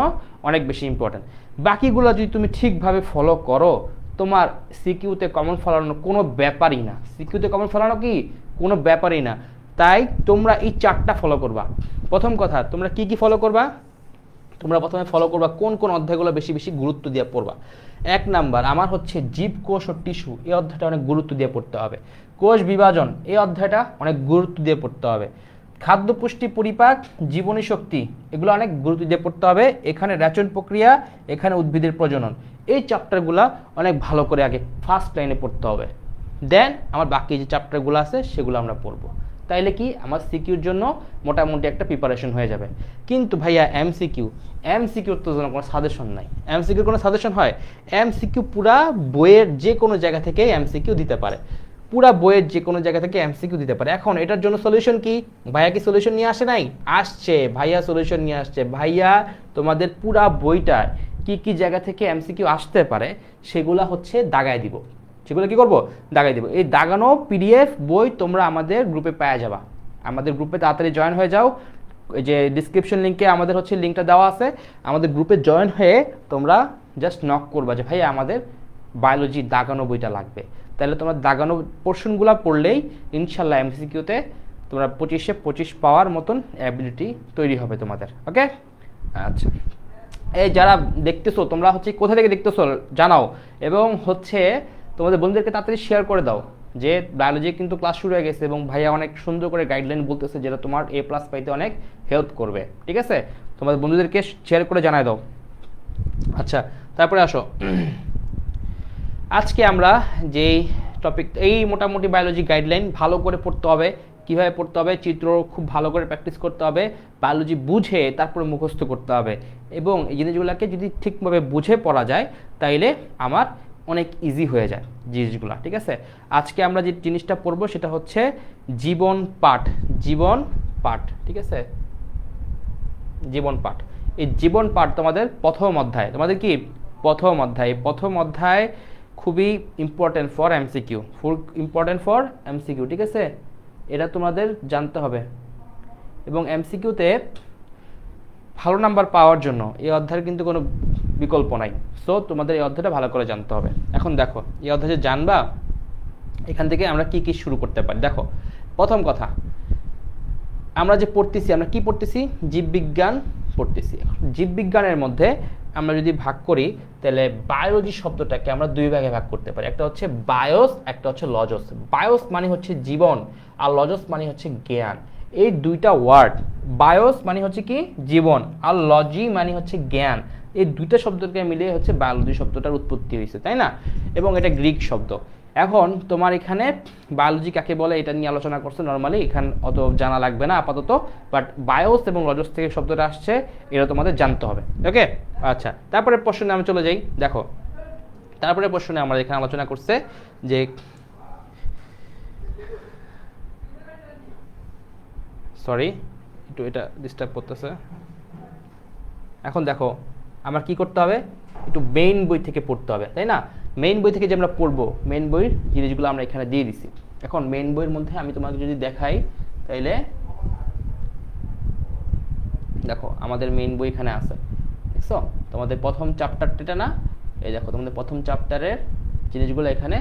অনেক বেশি ইম্পর্টেন্ট। বাকিগুলো যদি তুমি ঠিকভাবে ফলো করো, তোমার সিকিউতে কমন ফলানো কোনো ব্যাপারই না। সিকিউতে কমন ফলানো কি কোনো ব্যাপারই না। তাই তোমরা এই 4টা ফলো করবা। প্রথম কথা, তোমরা কি কি ফলো করবা? তোমরা প্রথমে ফলো করবা কোন কোন অধ্যায়গুলো বেশি বেশি গুরুত্ব দিয়ে পড়বা। 1 নাম্বার আমার হচ্ছে জীব কোষ ও টিস্যু, এই অধ্যায়টা অনেক গুরুত্ব দিয়ে পড়তে হবে। কোষ বিভাজন, এই অধ্যায়টা অনেক গুরুত্ব দিয়ে পড়তে হবে। খাদ্য পুষ্টি পরিপাক, জীবনী শক্তি, এগুলো অনেক গুরুত্ব দিয়ে পড়তে হবে। এখানে রেচন প্রক্রিয়া, এখানে উদ্ভিদের প্রজনন, এই চ্যাপ্টারগুলো অনেক ভালো করে আগে ফার্স্ট লাইনে পড়তে হবে। দেন আমার বাকি যে চ্যাপ্টারগুলো আছে সেগুলো আমরা পড়বো। তাইলে কি আমার সিকিউর জন্য মোটামুটি একটা প্রিপারেশন হয়ে যাবে। কিন্তু ভাইয়া এমসিকিউর তো কোনো সাজেশন নাই। এমসিকিউর কোনো সাজেশন হয়? এমসিকিউ পুরা বইয়ের যে কোনো জায়গা থেকে এমসিকিউ দিতে পারে, পুরা বইয়ের যে কোনো জায়গা থেকে এমসিকিউ দিতে পারে। এখন এটার জন্য সলিউশন কি? ভাইয়া কি সলিউশন নিয়ে আসে নাই? আসছে, ভাইয়া সলিউশন নিয়ে আসছে। ভাইয়া তোমাদের পুরা বইটা কি কি জায়গা থেকে এমসিকিউ আসতে পারে সেগুলা হচ্ছে দাগায় দিব। সেগুলো কি করবো? দাগাই দেবো। এই দাগানো PDF বই তোমরা আমাদের গ্রুপে পেয়ে যাবা। আমাদের গ্রুপে তাড়াতাড়ি জয়েন হয়ে যাও। যে ডিসক্রিপশন লিঙ্কে আমাদের হচ্ছে লিঙ্কটা দেওয়া আছে, আমাদের গ্রুপে জয়েন হয়ে তোমরা জাস্ট নক করবা যে ভাই আমাদের বায়োলজি দাগানো বইটা লাগবে। তাহলে তোমরা দাগানো পোর্শনগুলো পড়লেই ইনশাল্লাহ MCQতে তোমরা 25-এ 25 পাওয়ার মতন অ্যাবিলিটি তৈরি হবে তোমাদের। ওকে, আচ্ছা। এই যারা দেখতেছো তোমরা হচ্ছে কোথা থেকে দেখতেছো জানাও, এবং হচ্ছে তোমাদের বন্ধুদেরকে তাড়াতাড়ি শেয়ার করে দাও যে বায়োলজি কিন্তু ক্লাস শুরু হয়ে গেছে এবং ভাইয়া অনেক সুন্দর করে গাইডলাইন বলতেছে, যেটা তোমার A+ পাইতে অনেক হেল্প করবে। ঠিক আছে, তোমাদের বন্ধুদেরকে শেয়ার করে জানায় দাও। আচ্ছা, তারপরে আসো, আজকে আমরা যেই টপিক, এই মোটামুটি বায়োলজি গাইডলাইন ভালো করে পড়তে হবে। কীভাবে পড়তে হবে? চিত্র খুব ভালো করে প্র্যাকটিস করতে হবে, বায়োলজি বুঝে তারপরে মুখস্থ করতে হবে। এবং এই জিনিসগুলোকে যদি ঠিকভাবে বুঝে পড়া যায় তাইলে আমার অনেক ইজি হয়ে যায় জিনিসগুলো। ঠিক আছে, আজকে আমরা যে জিনিসটা পড়বো সেটা হচ্ছে জীবন পাঠ। ঠিক আছে, জীবন পাঠ। এই জীবন পাঠ তোমাদের প্রথম অধ্যায়, তোমাদের কি প্রথম অধ্যায় খুবই ইম্পর্টেন্ট ফর MCQ, ঠিক আছে, এটা তোমাদের জানতে হবে। এবং MCQতে ভালো নাম্বার পাওয়ার জন্য এই অধ্যায়ের কিন্তু কোনো বিকল্প নাই। সো তোমাদের এই অধ্যায়টা ভালো করে জানতে হবে। এখন দেখো, এই অধ্যায়ে জানবা এখান থেকে আমরা কি কি শুরু করতে পারি। দেখো, প্রথম কথা, আমরা যে পড়তেছি, আমরা কি পড়তেছি? জীববিজ্ঞান পড়তেছি। জীববিজ্ঞানের মধ্যে আমরা যদি ভাগ করি তাহলে বায়োলজি শব্দটাকে আমরা 2 ভাগে ভাগ করতে পারি। একটা হচ্ছে বায়োস, একটা হচ্ছে লজস। বায়োস মানে হচ্ছে জীবন, আর লজস মানে হচ্ছে জ্ঞান। এই দুইটা ওয়ার্ড, বায়োস মানে হচ্ছে কি জীবন, আর লজি মানে হচ্ছে জ্ঞান, এই দুইটা শব্দকে মিলিয়ে হচ্ছে বায়োলজি শব্দটার উৎপত্তি হয়েছে, তাই না? এবং এটা গ্রিক শব্দ। এখন তোমার এখানে বায়োলজি কাকে বলে এটা নিয়ে আলোচনা করছে নর্মালি, এখানে অত জানা লাগবে না আপাতত, বাট বায়োস এবং লজস থেকে শব্দটা আসছে, এটা তোমাদের জানতে হবে। ওকে, আচ্ছা। তারপরে প্রশ্নে আমি চলে যাই। দেখো, তারপরে প্রশ্নে আমরা এখানে আলোচনা করছে যে সরি একটু এটা ডিস্টার্ব করতেছে। এখন দেখো, আমার কি করতে হবে? একটু মেইন বই থেকে পড়তে হবে, তাই না? মেইন বই থেকে যে আমরা পড়বো, মেইন বইয়ের জিনিসগুলো আমরা এখানে দিয়ে দিছি। এখন মেইন বইয়ের মধ্যে আমি তোমাকে যদি দেখাই তাইলে দেখো, আমাদের মেইন বই এখানে আছে, দেখছো? তোমাদের প্রথম চ্যাপ্টারটা না, এই দেখো তোমাদের প্রথম চ্যাপ্টারের জিনিসগুলো এখানে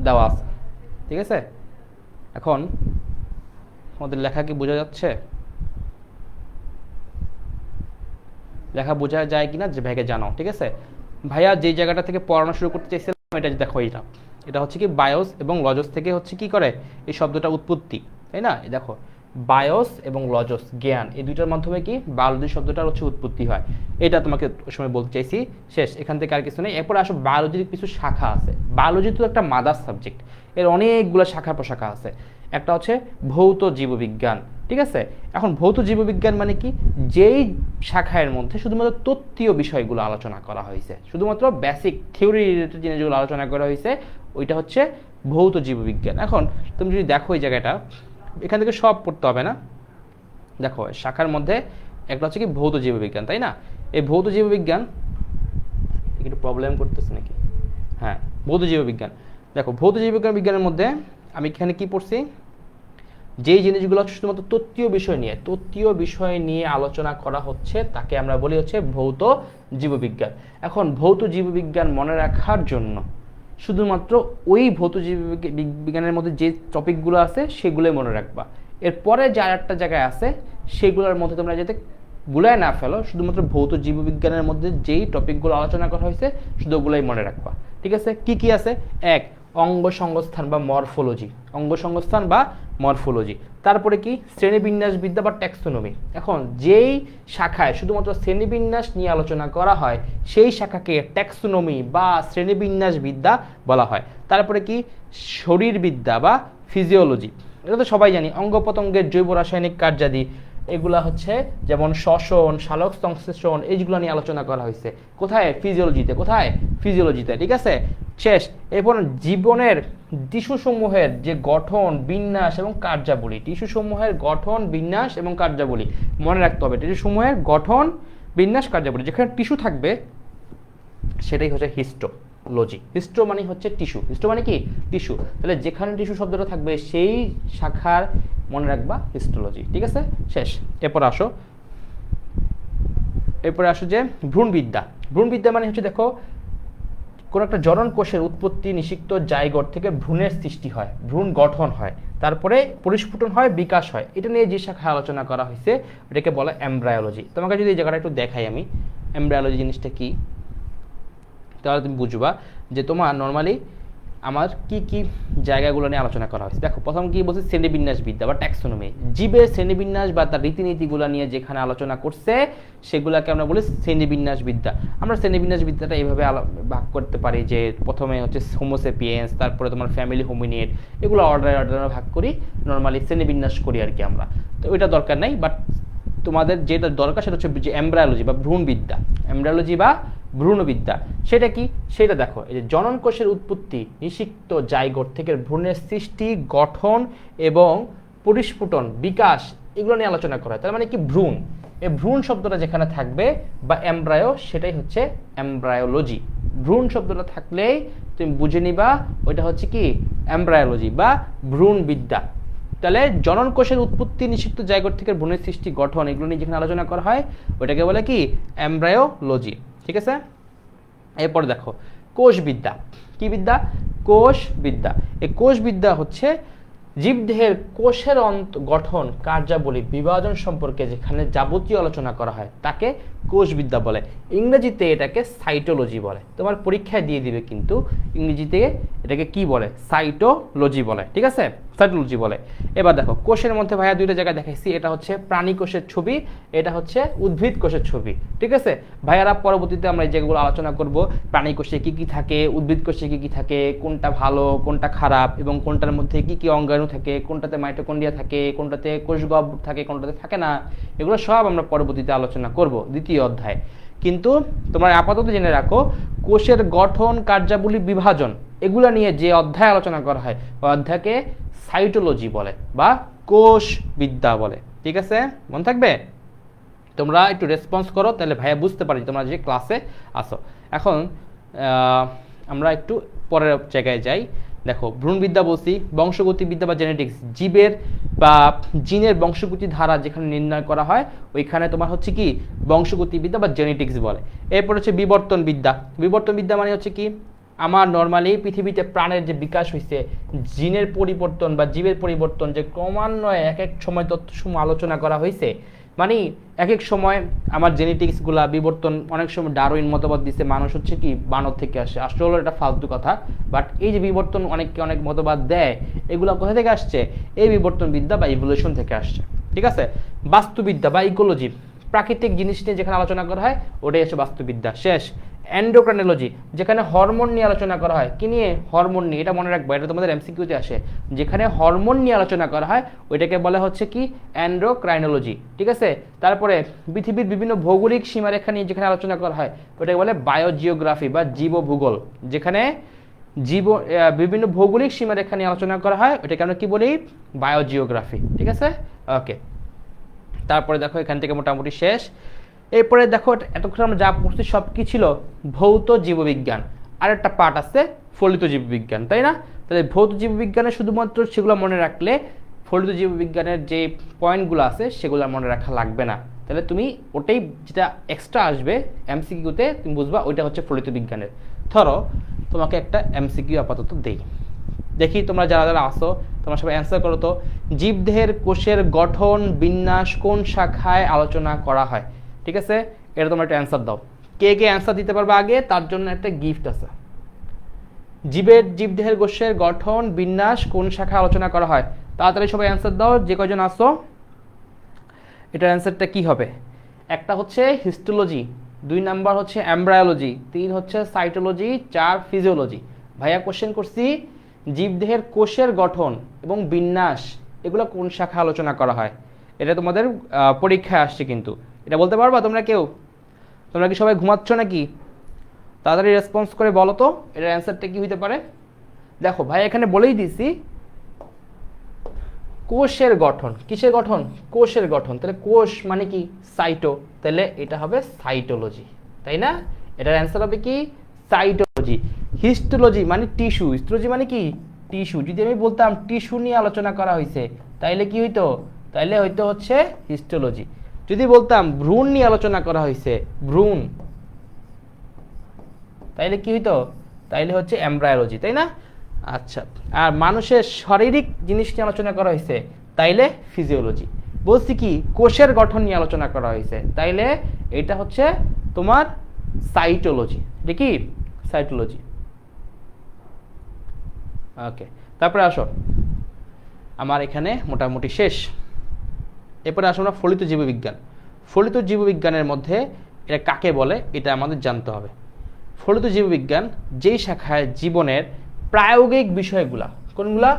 দেওয়া আছে, ঠিক আছে? এখন আমাদের লেখা কি বোঝা যাচ্ছে? লেখা বোঝা যায় কিনা যে ভাইকে জানাও, ঠিক আছে? ভাইয়া যে জায়গাটা থেকে পড়ানো শুরু করতে চাইছিলাম এটা দেখো, এটা হচ্ছে কি বায়োস এবং লজস থেকে হচ্ছে কি করে এই শব্দটা উৎপত্তি, তাই না? দেখো, বায়োস এবং লজস জ্ঞান, এই দুইটার মাধ্যমে কি বায়োলজি শব্দটার হচ্ছে উৎপত্তি হয়। এটা তোমাকে ওই সময় বলতে চাইছি, শেষ, এখান থেকে আর কিছু নেই। এরপর আসো বায়োলজির কিছু শাখা আছে। বায়োলজি তো একটা মাদার সাবজেক্ট, এর অনেকগুলো শাখা প্রশাখা আছে। একটা হচ্ছে ভৌত জীববিজ্ঞান, ঠিক আছে। এখন ভৌত জীববিজ্ঞান মানে কি, যেই শাখার মধ্যে শুধুমাত্র তত্ত্বীয় বিষয়গুলো আলোচনা করা হয়েছে, শুধুমাত্র বেসিক থিওরি রিলেটেড জিনিসগুলো আলোচনা করা হয়েছে, ওইটা হচ্ছে ভৌত জীববিজ্ঞান। এখন তুমি যদি দেখো এই জায়গাটা, এখান থেকে সব পড়তে হবে না, দেখো শাখার মধ্যে একটা হচ্ছে কি ভৌত জীববিজ্ঞান, তাই না? এই ভৌত জীববিজ্ঞান একটু প্রবলেম করতেছে নাকি? হ্যাঁ, ভৌত জীববিজ্ঞান। দেখো ভৌত জীববিজ্ঞান বিজ্ঞানের মধ্যে আমি এখানে কি পড়ছি, যেই জিনিসগুলো শুধুমাত্র তত্ত্বীয় বিষয় নিয়ে আলোচনা করা হচ্ছে তাকে আমরা বলি হচ্ছে ভৌত জীববিজ্ঞান। এখন ভৌত জীববিজ্ঞান মনে রাখার জন্য শুধুমাত্র ওই ভৌত জীববিজ্ঞানের মধ্যে যে টপিকগুলো আছে সেগুলোই মনে রাখবা। এরপরে যে আরেকটা জায়গায় আছে সেগুলোর মধ্যে তোমরা যাতে গুলায় না ফেলো, শুধুমাত্র ভৌত জীববিজ্ঞানের মধ্যে যেই টপিকগুলো আলোচনা করা হয়েছে শুধু ওগুলোই মনে রাখবা, ঠিক আছে? কি কি আছে? এক, অঙ্গ সংস্থান বা মরফোলজি, অঙ্গ সংস্থান বা মরফোলজি। তারপরে কি শ্রেণীবিন্যাস বিদ্যা বা ট্যাক্সোনমি। এখন যেই শাখায় শুধুমাত্র শ্রেণীবিন্যাস নিয়ে আলোচনা করা হয় সেই শাখাকে ট্যাক্সোনমি বা শ্রেণীবিন্যাস বিদ্যা বলা হয়। তারপরে কি শরীরবিদ্যা বা ফিজিওলজি, এটা তো সবাই জানি, অঙ্গ প্রত্যঙ্গের জৈব রাসায়নিক কার্যাদি, এগুলা হচ্ছে যেমন শ্বসন, সালোক সংশ্লেষণ, এইগুলো নিয়ে আলোচনা করা হয়েছে কোথায়? ফিজিওলজিতে, ঠিক আছে? শেষ। এরপর জীবনের টিস্যুসমূহের যে গঠন, বিন্যাস এবং কার্যাবলী, টিস্যুসমূহের গঠন, বিন্যাস এবং কার্যাবলী মনে রাখতে হবে। টিস্যুসমূহের গঠন, বিন্যাস, কার্যাবলী, যেখানে টিস্যু থাকবে সেটাই হচ্ছে হিস্টোলজি। হিস্টো মানে হচ্ছে টিস্যু, হিস্টো মানে কি টিস্যু, তাহলে যেখানে টিস্যু শব্দটা থাকবে সেই শাখার মনে রাখবা হিস্টোলজি, ঠিক আছে? শেষ। এরপরে আসো যে ভ্রূণবিদ্যা। ভ্রূণবিদ্যা মানে হচ্ছে দেখো কোন একটা জনন কোষের উৎপত্তি, নিষিক্ত জাইগোট থেকে ভ্রূণের সৃষ্টি হয়, ভ্রূণ গঠন হয়, তারপরে পরিস্ফুটন হয়, বিকাশ হয়, এটা নিয়ে যে শাখায় আলোচনা করা হয়েছে এটাকে বলে এমব্রায়োলজি। তোমাকে যদি এই জায়গাটা একটু দেখাই আমি, এমব্রায়োলজি জিনিসটা কি, তাহলে তুমি বুঝবা যে তোমার নর্মালি আমার কি কি জায়গাগুলো নিয়ে আলোচনা করা হয়েছে। দেখো প্রথম কি বলছি, শ্রেণীবিন্যাস বিদ্যা বা ট্যাক্সোনমি, জীবের শ্রেণীবিন্যাস বা তার রীতিনীতিগুলো নিয়ে যেখানে আলোচনা করছে সেগুলোকে আমরা বলি শ্রেণীবিন্যাস বিদ্যা। আমরা শ্রেণীবিন্যাস বিদ্যাটা এইভাবে ভাগ করতে পারি যে প্রথমে হচ্ছে হোমোসেপিয়েন্স, তারপরে তোমার ফ্যামিলি হোমিনিড, এগুলো অর্ডারে ভাগ করি, নর্মালি শ্রেণীবিন্যাস করি আর কি আমরা। তো ওইটা দরকার নাই, বাট তোমাদের যেটা দরকার সেটা হচ্ছে যে এমব্রায়োলজি বা ভ্রূণবিদ্যা, এমব্রায়োলজি বা ভ্রূণবিদ্যা। সেটা কি, সেটা দেখো, এই যে জনন কোষের উৎপত্তি, নিষিক্ত জাইগোট থেকে ভ্রূণের সৃষ্টি, গঠন এবং পরিস্ফুটন, বিকাশ, এগুলো নিয়ে আলোচনা করা হয়। তার মানে কি ভ্রূণ, এই ভ্রূণ শব্দটা যেখানে থাকবে বা এমব্রায়ো, সেটাই হচ্ছে এমব্রায়োলজি। ভ্রূণ শব্দটা থাকলেই তুমি বুঝে নিবা ওইটা হচ্ছে কি এমব্রায়োলজি বা ভ্রূণবিদ্যা। তাহলে জনন কোষের উৎপত্তি, নিষিক্ত জাইগোট থেকে ভ্রূণের সৃষ্টি, গঠন, এগুলো নিয়ে যেখানে আলোচনা করা হয় ওইটাকে বলে কি এমব্রায়োলজি, ঠিক আছে? এরপর দেখো কোষবিদ্যা। কি বিদ্যা? কোষবিদ্যা। এই কোষবিদ্যা হচ্ছে জীবদেহের কোষের গঠন, কার্যাবলী, বিভাজন সম্পর্কে যেখানে যাবতীয় আলোচনা করা হয় তাকে কোষবিদ্যা বলে। ইংরেজিতে এটাকে সাইটোলজি বলে। তোমার পরীক্ষায় দিয়ে দিবে কিন্তু ইংরেজিতে এটাকে কি বলে, সাইটোলজি বলে, ঠিক আছে? সাইটোলজি বলে। এবার দেখো কোষের মধ্যে ভাইয়া দুইটা জায়গায় দেখাইছি, এটা হচ্ছে প্রাণী কোষের ছবি, এটা হচ্ছে উদ্ভিদ কোষের ছবি, ঠিক আছে? ভাইয়ারা পরবর্তীতে আমরা এই জায়গাগুলো আলোচনা করব, প্রাণী কোষে কি কি থাকে, উদ্ভিদ কোষে কি কি থাকে, কোনটা ভালো কোনটা খারাপ, এবং কোনটার মধ্যে কি কি অঙ্গাণু থাকে, কোনটাতে মাইটোকন্ড্রিয়া থাকে, কোনটাতে কোষগহ্বর থাকে, কোনটাতে থাকে না, এগুলো সব আমরা পরবর্তীতে আলোচনা করব দ্বিতীয় অধ্যায়। কিন্তু তোমরা আপাতত জেনে রাখো কোষের গঠন, কার্যাবলী, বিভাজন, এগুলা নিয়ে যে অধ্যায় আলোচনা করা হয় ওই অধ্যায়কে সাইটোলজি বলে বা কোষবিদ্যা বলে, ঠিক আছে? মনে থাকবে? তোমরা একটু রেসপন্স করো, তাহলে ভাইয়া বুঝতে পারি তোমরা যে ক্লাসে আসো। এখন আমরা একটু পরের জায়গায় যাই। দেখো ভ্রূণবিদ্যা বলছি, বংশগতিবিদ্যা বা জেনেটিক্স, জীবের বা জিনের বংশগতি ধারা যেখানে নির্ণয় করা হয় ওইখানে তোমার হচ্ছে কি বংশগতিবিদ্যা বা জেনেটিক্স বলে। এরপর হচ্ছে বিবর্তন বিদ্যা। বিবর্তন বিদ্যা মানে হচ্ছে কি, আমার নর্মালি পৃথিবীতে প্রাণের যে বিকাশ হয়েছে, জিনের পরিবর্তন বা জীবের পরিবর্তন যে ক্রমান্বয়ে এক এক সময় তথ্যসমূহ আলোচনা করা হয়েছে, মানে এক এক সময় আমার জেনেটিক্সগুলা বিবর্তন, অনেক সময় ডারউইন মতবাদ দিচ্ছে মানুষ হচ্ছে কি বানর থেকে আসে, আসলে হলো এটা ফালতু কথা। বাট এই যে বিবর্তন অনেককে অনেক মতবাদ দেয়, এগুলো কোথা থেকে আসছে? এই বিবর্তন বিদ্যা বা ইভলিউশন থেকে আসছে। ঠিক আছে, বাস্তুবিদ্যা বা ইকোলজি, প্রাকৃতিক জিনিস নিয়ে যেখানে আলোচনা করা হয় ওটাই হচ্ছে বাস্তুবিদ্যা। শেষ। এন্ডোক্রাইনোলজি, যেখানে হরমোন নিয়ে আলোচনা করা হয়। কি নিয়ে? হরমোন নিয়ে। এটা মনে রাখবো, এটা তোমাদের এমসিকিউতে আসে। যেখানে হরমোন নিয়ে আলোচনা করা হয় ওইটাকে বলা হচ্ছে কি? এন্ডোক্রাইনোলজি। ঠিক আছে, তারপরে পৃথিবীর বিভিন্ন ভৌগোলিক সীমারেখা নিয়ে যেখানে আলোচনা করা হয় ওইটাকে বলে বায়োজিওগ্রাফি বা জীবভূগোল। যেখানে বিভিন্ন ভৌগোলিক সীমারেখা নিয়ে আলোচনা করা হয় ওইটাকে আমরা কি বলি? বায়োজিওগ্রাফি। ঠিক আছে, ওকে। তারপরে দেখো এখান থেকে মোটামুটি শেষ। এরপরে দেখো এতক্ষণ আমরা যা পড়ছি সব কি ছিল? ভৌত জীববিজ্ঞান। আর একটা পার্ট আছে ফলিত জীববিজ্ঞান, তাই না? তাহলে ভৌত জীববিজ্ঞানে শুধুমাত্র সেগুলো মনে রাখলে ফলিত জীববিজ্ঞানের যে পয়েন্টগুলো আছে সেগুলো মনে রাখা লাগবে না। তাহলে তুমি ওটাই যেটা এক্সট্রা আসবে এমসিকিউতে তুমি বুঝবা ওইটা হচ্ছে ফলিত বিজ্ঞানের। ধরো তোমাকে একটা এমসিকিউ আপাতত দেই, দেখি তোমরা যারা যারা আসো তোমরা সবাই অ্যান্সার করো তো। জীবদেহের কোষের গঠন বিন্যাস কোন শাখায় আলোচনা করা হয়? ঠিক আছে, এটা তোমরা একটা অ্যান্সার দাও। কে কে অ্যান্সার দিতে পারবে আগে তার জন্য একটা গিফট আছে। জীবদেহের কোষের গঠন বিন্যাস কোন শাখায় আলোচনা করা হয়? তাড়াতাড়ি সবাই অ্যান্সার দাও যে কয়জন আসো। এটার অ্যান্সারটা কি হবে? একটা হচ্ছে হিস্টোলজি, 2 নাম্বার হচ্ছে এমব্রায়োলজি, 3 হচ্ছে সাইটোলজি, 4 ফিজিওলজি। ভাইয়া কোশ্চেন করছি জীবদেহের কোষের গঠন এবং বিন্যাস এগুলো কোন শাখা আলোচনা করা হয়? এটা তোমাদের পরীক্ষায় আসছে কিন্তু। এটা বলতে পারবা তোমরা কেউ? তোমরা কি সবাই ঘুমাচ্ছ নাকি? তাড়াতাড়ি রেসপন্স করে বলো তো এটার অ্যান্সারটা কি হইতে পারে। দেখো ভাই এখানে বলেই দিছি কোষের গঠন। কিসের গঠন? কোষের গঠন। তাহলে কোষ মানে কি? সাইটো। তাহলে এটা হবে সাইটোলজি, তাই না? এটার অ্যান্সার হবে কি? সাইটোলজি। হিস্টোলজি মানে টিস্যু। হিস্টোলজি মানে কি? টিস্যু। যদি আমি বলতাম টিস্যু নিয়ে আলোচনা করা হয়েছে তাইলে কি হইতো? তাইলে হয়তো হচ্ছে হিস্টোলজি। যদি বলতাম ভ্রূণ নিয়ে আলোচনা করা হয়েছে, ভ্রূণ, তাইলে কি হইতো? তাইলে হচ্ছে এমব্রায়োলজি, তাই না? আচ্ছা, আর মানুষের শারীরিক জিনিস নিয়ে আলোচনা করা হয়েছে তাইলে ফিজিওলজি। বলছি কি কোষের গঠন নিয়ে আলোচনা করা হয়েছে তাইলে এটা হচ্ছে তোমার সাইটোলজি। দেখি সাইটোলজি। ওকে, তারপরে আসো, আমার এখানে মোটামুটি শেষ। এরপরে আসো আমরা ফলিত জীববিজ্ঞান। ফলিত জীববিজ্ঞানের মধ্যে এটা কাকে বলে এটা আমাদের জানতে হবে। ফলিত জীববিজ্ঞান যেই শাখায় জীবনের প্রায়োগিক বিষয়গুলা, কোনগুলা?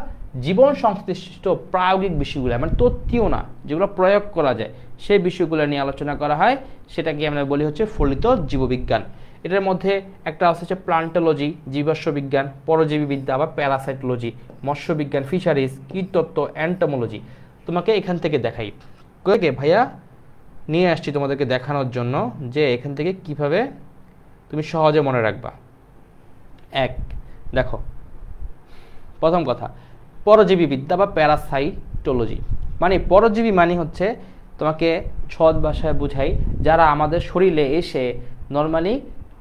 জীবন সংশ্লিষ্ট প্রায়োগিক বিষয়গুলো, মানে তথ্যীয় না, যেগুলো প্রয়োগ করা যায় সেই বিষয়গুলো নিয়ে আলোচনা করা হয় সেটাকে আমরা বলি হচ্ছে ফলিত জীববিজ্ঞান। এটার মধ্যে একটা হচ্ছে প্লান্টোলজি, জীবাশ্ম বিজ্ঞান, পরজীবীবিদ্যা বা প্যারাসাইটোলজি, মৎস্যবিজ্ঞান, ফিশারিজ, কীটতত্ত্ব, অ্যান্টোমোলজি। তোমাকে এখান থেকে দেখাই কে ভাইয়া নিয়ে আসছি তোমাদেরকে দেখানোর জন্য যে এখান থেকে কিভাবে তুমি সহজে মনে রাখবা। এক, দেখো প্রথম কথা পরজীবী বিদ্যা বা প্যারাসাইটোলজি। মানে পরজীবী মানে হচ্ছে তোমাকে সহজ ভাষায় বুঝাই যারা আমাদের শরীরে এসে নর্মালি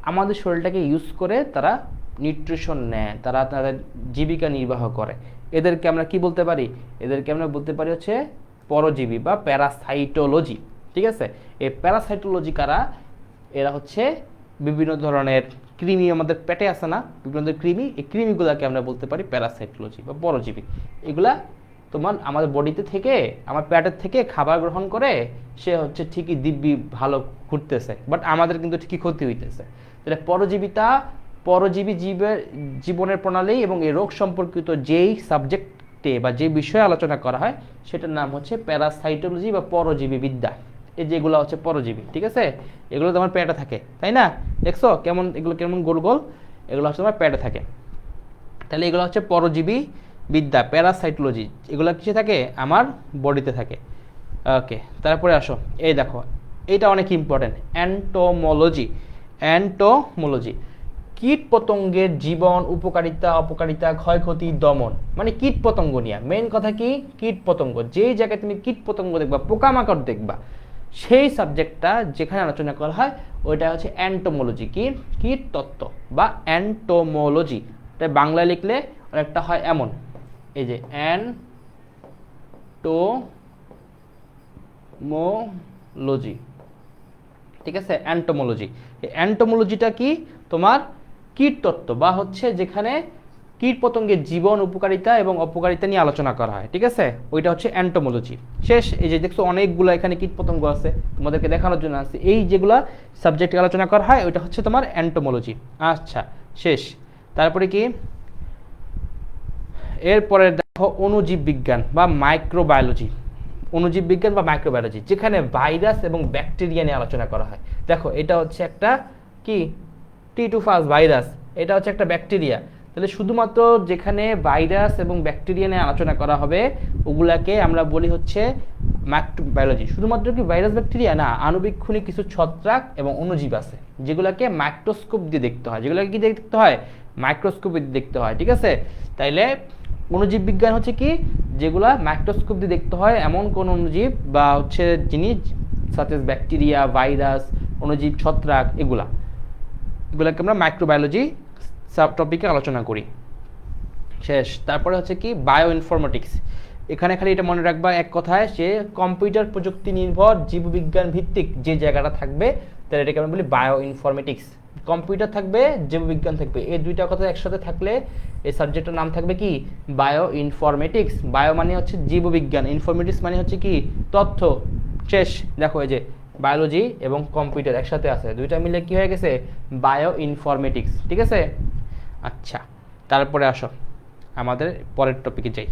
আমাদের শরীরটাকে ইউজ করে তারা নিউট্রিশন নেয়, তারা তাদের জীবিকা নির্বাহ করে। এদেরকে আমরা কি বলতে পারি? এদেরকে আমরা বলতে পারি হচ্ছে পরজীবী বা প্যারাসাইটোলজি। ঠিক আছে, এই প্যারাসাইটোলজি কারা? এরা হচ্ছে বিভিন্ন ধরনের কৃমি, আমাদের পেটে আসে না বিভিন্ন ধরনের কৃমি, এই কৃমিগুলোকে আমরা বলতে পারি প্যারাসাইটোলজি বা পরজীবী। এগুলা তোমার আমাদের বডিতে থেকে, আমার পেটের থেকে খাবার গ্রহণ করে সে হচ্ছে ঠিকই দিব্যি ভালো ঘুরতেছে, বাট আমাদের কিন্তু ঠিকই ক্ষতি হইতেছে। তাহলে পরজীবী জীবনের প্রণালী এবং এই রোগ সম্পর্কিত যেই সাবজেক্টে বা যে বিষয়ে আলোচনা করা হয় সেটার নাম হচ্ছে প্যারাসাইটোলজি বা পরজীবী বিদ্যা। এই যেগুলো হচ্ছে পরজীবী, ঠিক আছে, এগুলো তোমার পেটে থাকে, তাই না? দেখছো কেমন এগুলো কেমন গোল গোল, এগুলো হচ্ছে তোমার পেটে থাকে। তাহলে এগুলো হচ্ছে পরজীবী বিদ্যা, প্যারাসাইটোলজি। এগুলো কিসে থাকে? আমার বডিতে থাকে। ওকে, তারপরে আসো, এই দেখো এইটা অনেক ইম্পর্টেন্ট, অ্যান্টোমোলজি। কীট পতঙ্গের জীবন, উপকারিতা, অপকারিতা, ক্ষয়ক্ষতি, দমন। মানে কীট পতঙ্গ নিয়ে মেইন কথা কি? কীট পতঙ্গ। যেই জায়গায় তুমি কীট পতঙ্গ দেখবা, পোকামাকড় দেখবা, সেই সাবজেক্টটা যেখানে আলোচনা করা হয় ওইটা হচ্ছে অ্যান্টোমোলজি। কি? কীট তত্ত্ব বা অ্যান্টোমোলজি। এটা বাংলায় লিখলে অনেকটা হয় এমন, এই যে লজি, ঠিক আছে, অ্যান্টোমোলজি। এই অ্যান্টোমোলজিটা কি, তোমার কীটতত্ত্ব বা হচ্ছে যেখানে কীটপতঙ্গের জীবন, উপকারিতা এবং অপকারিতা নিয়ে আলোচনা করা হয়, ঠিক আছে, ওইটা হচ্ছে অ্যান্টোমোলজি। শেষ। এই যে দেখছো অনেকগুলো এখানে কীটপতঙ্গ আছে, তোমাদেরকে দেখানোর জন্য আছে, এই যেগুলা সাবজেক্টে আলোচনা করা হয় ওইটা হচ্ছে তোমার অ্যান্টোমোলজি। আচ্ছা, শেষ। তারপরে কি, এরপরে দেখো অণুজীব বিজ্ঞান বা মাইক্রোবায়োলজি। অণুজীব বিজ্ঞান বা মাইক্রোবায়োলজি, যেখানে ভাইরাস এবং ব্যাকটেরিয়া নিয়ে আলোচনা করা হয়। দেখো এটা হচ্ছে একটা কি, টি2 ভাইরাস, এটা হচ্ছে একটা ব্যাকটেরিয়া। তাহলে শুধুমাত্র যেখানে ভাইরাস এবং ব্যাকটেরিয়া নিয়ে আলোচনা করা হবে ওগুলাকে আমরা বলি হচ্ছে মাইক্রোবায়োলজি। শুধুমাত্র কি ভাইরাস ব্যাকটেরিয়া না, আণুবীক্ষণিক কিছু ছত্রাক এবং অণুজীব আছে যেগুলোকে মাইক্রোস্কোপ দিয়ে দেখতে হয়, যেগুলোকে কি দেখতে হয়, মাইক্রোস্কোপ দিয়ে দেখতে হয়, ঠিক আছে। তাইলে অণুজীব বিজ্ঞান হচ্ছে কি, যেগুলা মাইক্রোস্কোপ দিয়ে দেখতে হয় এমন কোন অণুজীব বা হচ্ছে জিনিস, সাথে ব্যাকটেরিয়া, ভাইরাস, অণুজীব, ছত্রাক, এগুলাকে আমরা মাইক্রোবায়োলজি সাব টপিকে আলোচনা করি। শেষ। তারপরে হচ্ছে কি বায়ো ইনফরমেটিক্স। এখানে খালি এটা মনে রাখবা এক কথায়, সে কম্পিউটার প্রযুক্তি নির্ভর জীববিজ্ঞান ভিত্তিক যে জায়গাটা থাকবে তাহলে এটাকে আমরা বলি বায়ো ইনফরমেটিক্স। কম্পিউটার থাকবে, জীববিজ্ঞান থাকবে, এই দুইটা কথা একসাথে থাকলে এই সাবজেক্টের নাম থাকবে কি, বায়ো ইনফরমেটিক্স। বায়ো মানে হচ্ছে জীববিজ্ঞান, ইনফরমেটিক্স মানে হচ্ছে কি, তথ্য। শেষ। দেখো এই যে বায়োলজি এবং কম্পিউটার একসাথে আছে, দুইটা মিলে কি হয়ে গেছে, বায়ো ইনফরমেটিক্স, ঠিক আছে। আচ্ছা, তারপরে আসো আমাদের পরের টপিকে যাই।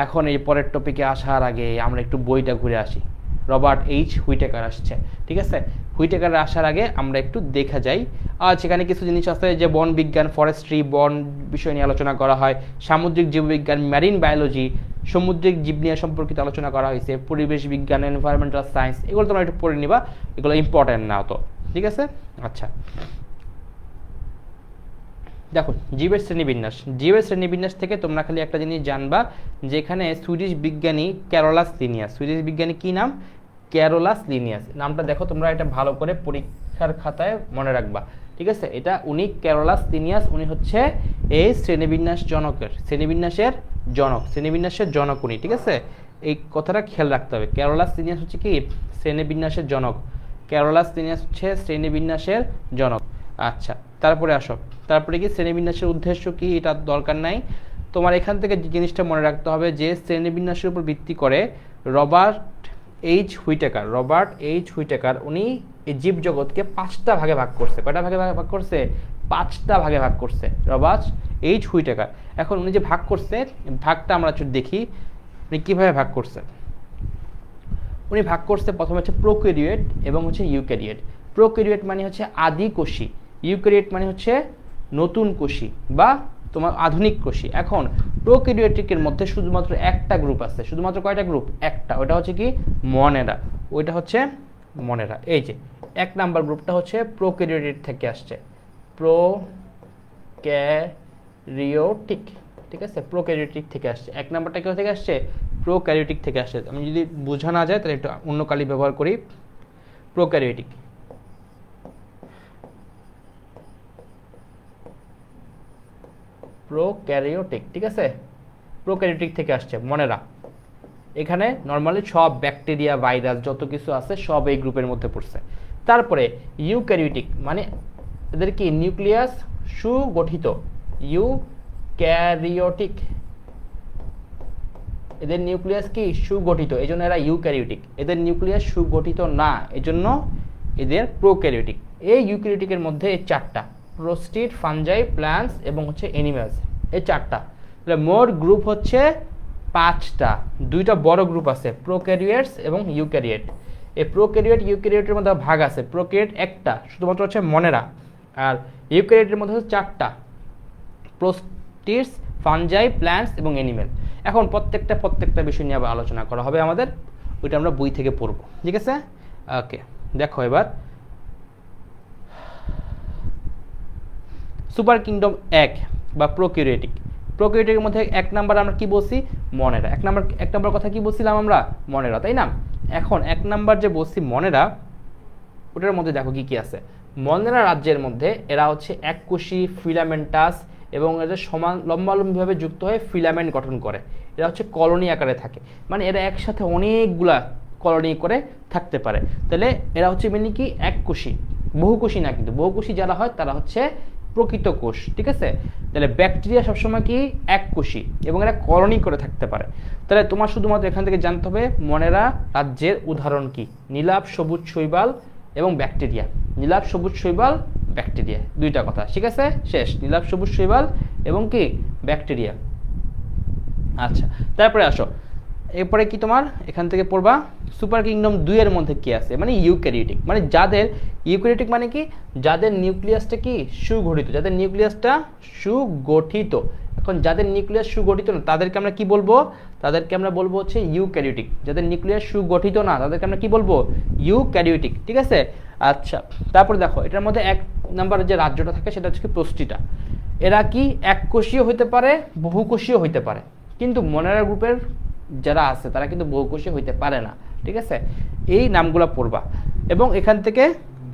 এখন এই পরের টপিকে আসার আগে আমরা একটু বইটা ঘুরে আসি। রবার্ট এইচ হুইটেকার আসছে, ঠিক আছে। হুইটেকার আসার আগে আমরা একটু দেখা যাই। আর সেখানে কিছু জিনিস আছে যে বন বিজ্ঞান, ফরেস্ট্রি, বন বিষয় নিয়ে আলোচনা করা হয়, সামুদ্রিক জীববিজ্ঞান, ম্যারিন বায়োলজি, সামুদ্রিক জীব নিয়ে সম্পর্কিত আলোচনা করা হয়েছে, পরিবেশ বিজ্ঞান, এনভায়রনমেন্টাল সায়েন্স, এগুলো তোমরা একটু পড়ে নিবা, এগুলো ইম্পর্টেন্ট না তো, ঠিক আছে। আচ্ছা, দেখো জীবের শ্রেণীবিন্যাস। জীবের শ্রেণীবিন্যাস থেকে তোমরা খালি একটা জিনিস জানবা, যেখানে সুইডিশ বিজ্ঞানী ক্যারোলাস লিনিয়াস, সুইডিশ বিজ্ঞানী কি নাম, ক্যারোলাস লিনিয়াস, নামটা দেখো তোমরা, এটা ভালো করে পরীক্ষার খাতায় মনে রাখবা, ঠিক আছে। এটা উনি ক্যারোলাস লিনিয়াস, উনি হচ্ছে এই শ্রেণীবিন্যাসের জনক উনি, ঠিক আছে। এই কথাটা খেয়াল রাখতে হবে, ক্যারোলাস লিনিয়াস হচ্ছে কি শ্রেণীবিন্যাসের জনক, ক্যারোলাস লিনিয়াস হচ্ছে শ্রেণীবিন্যাসের জনক। আচ্ছা, তারপরে আসো, তারপরে কি শ্রেণীবিন্যাসের উদ্দেশ্য কি, এটা দরকার নাই তোমার। এখান থেকে যে জিনিসটা মনে রাখতে হবে যে শ্রেণীবিন্যাসের উপর ভিত্তি করে রবার্ট এইচ হুইটেকার উনি এই জীবজগৎকে 5টা ভাগে ভাগ করছে। কয়টা ভাগে ভাগ করছে, 5টা ভাগে ভাগ করছে রবার্ট এইচ হুইটেকার। এখন উনি যে ভাগ করছে, ভাগটা আমরা একটু দেখি উনি কীভাবে ভাগ করছে। উনি ভাগ করছে প্রথমে হচ্ছে প্রোক্যারিওট এবং হচ্ছে ইউক্যারিওট। প্রোক্যারিওট মানে হচ্ছে আদি কোষী, ইউক্যারিওট মানে হচ্ছে নতুন কোষী বা তোমার আধুনিক কোষী। এখন প্রোক্যারিওটিকের মধ্যে শুধুমাত্র একটা গ্রুপ আছে, শুধুমাত্র কয়টা গ্রুপ, একটা, ওটা হচ্ছে কি মনেরা, ওইটা হচ্ছে মনেরা। এই যে 1 নাম্বার গ্রুপটা হচ্ছে প্রোক্যারিওটিক থেকে আসছে, প্রোক্যারিওটিক, ঠিক আছে, প্রোক্যারিওটিক থেকে আসছে। 1 নাম্বারটা কেউ থেকে আসছে, প্রোক্যারিওটিক থেকে আসছে। আমি যদি বোঝা না যায় তাহলে একটু অন্য কালি ব্যবহার করি, প্রোক্যারিওটিক। প্রোক্যারিওটিক, ঠিক আছে, প্রোক্যারিওটিক থেকে আসছে মনেরা। এখানে নর্মালি সব ব্যাকটেরিয়া, ভাইরাস যত কিছু আছে সব এই গ্রুপের মধ্যে পড়ছে। তারপরে ইউক্যারিওটিক মানে এদের কি নিউক্লিয়াস সুগঠিত, ইউক্যারিওটিক, এদের নিউক্লিয়াস কি সুগঠিত, এই জন্য এরা ইউক্যারিওটিক। এদের নিউক্লিয়াস সুগঠিত না, এজন্য এদের প্রোক্যারিওটিক। এই ইউক্যারিওটিকের মধ্যে এই 4টা, প্রোস্টিড, ফাঞ্জাই, প্ল্যান্টস এবং হচ্ছে অ্যানিমালস, এই 4টা। তাহলে মোট গ্রুপ হচ্ছে 5টা। 2টা বড় গ্রুপ আছে, প্রোক্যারিওটস এবং ইউক্যারিওট। এই প্রোক্যারিওট ইউক্যারিওটের মধ্যে ভাগ আছে, প্রোক্যারিওট একটা শুধুমাত্র হচ্ছে মনেরা, আর ইউক্যারিওটের মধ্যে হচ্ছে 4টা, প্রোস্টিডস, ফাঞ্জাই, প্ল্যান্টস এবং অ্যানিমেল। এখন প্রত্যেকটা বিষয় নিয়ে আবার আলোচনা করা হবে আমাদের, ওইটা আমরা বই থেকে পড়বো, ঠিক আছে। ওকে, দেখো এবার সুপার কিংডম 1 বা প্রোক্যারিওটিক। প্রোক্যারিওটিকের মধ্যে 1 নাম্বার আমরা কি বলছি, মনেরা। 1 নাম্বার কথা কি বলছিলাম আমরা, মনেরা, তাই না। এখন 1 নাম্বার যে বলছি মনেরা, ওটার মধ্যে দেখো কি কি আছে। মনেরা রাজ্যের মধ্যে এরা হচ্ছে এককোষী, ফিলামেন্টাস এবং এদের সমান লম্বালম্বিভাবে যুক্ত হয়ে ফিলামেন্ট গঠন করে। এরা হচ্ছে কলোনি আকারে থাকে, মানে এরা একসাথে অনেকগুলা কলোনি করে থাকতে পারে। তাহলে এরা হচ্ছে মেনলি কি এককোষী, বহুকোষী না, কিন্তু বহুকোষী যারা হয় তারা হচ্ছে প্রকৃত কোষ, ঠিক আছে। তাহলে ব্যাকটেরিয়া সবসময় কি এককোষী এবং এরা কলোনি করে থাকতে পারে। তাহলে তোমার শুধুমাত্র এখান থেকে জানতে হবে মনেরা রাজ্যের উদাহরণ কি, নীলাভ, সবুজ শৈবাল এবং ব্যাকটেরিয়া। নীলাভ, সবুজ শৈবাল, ব্যাকটেরিয়া, দুইটা কথা, ঠিক আছে, শেষ। নীলাভ, সবুজ শৈবাল এবং কি ব্যাকটেরিয়া। আচ্ছা, তারপরে আসো, এরপরে কি তোমার এখান থেকে পড়বা সুপার কিংডম 2 এর মধ্যে কি আছে, মানে ইউক্যারিওটিক, মানে যাদের ইউক্যারিওটিক মানে কি, যাদের নিউক্লিয়াসটা কি সুগঠিত, যাদের নিউক্লিয়াসটা সুগঠিত। এখন যাদের নিউক্লিয়াস সুগঠিত না তাদেরকে আমরা কি বলবো, তাদেরকে আমরা বলবো হচ্ছে ইউক্যারিওটিক। যাদের নিউক্লিয়াস সুগঠিত না তাদেরকে আমরা কি বলবো, ইউক্যারিওটিক, ঠিক আছে। আচ্ছা, তারপরে দেখো এটার মধ্যে 1 নম্বরের যে রাজ্যটা থাকে সেটা হচ্ছে প্রোস্টিটা। এরা কি এককোষীয় হইতে পারে, বহুকোষীয় হইতে পারে, কিন্তু মনেরা গ্রুপের যারা আছে তারা কিন্তু বহুকোষী হইতে পারে না, ঠিক আছে। এই নামগুলো পড়বা এবং এখান থেকে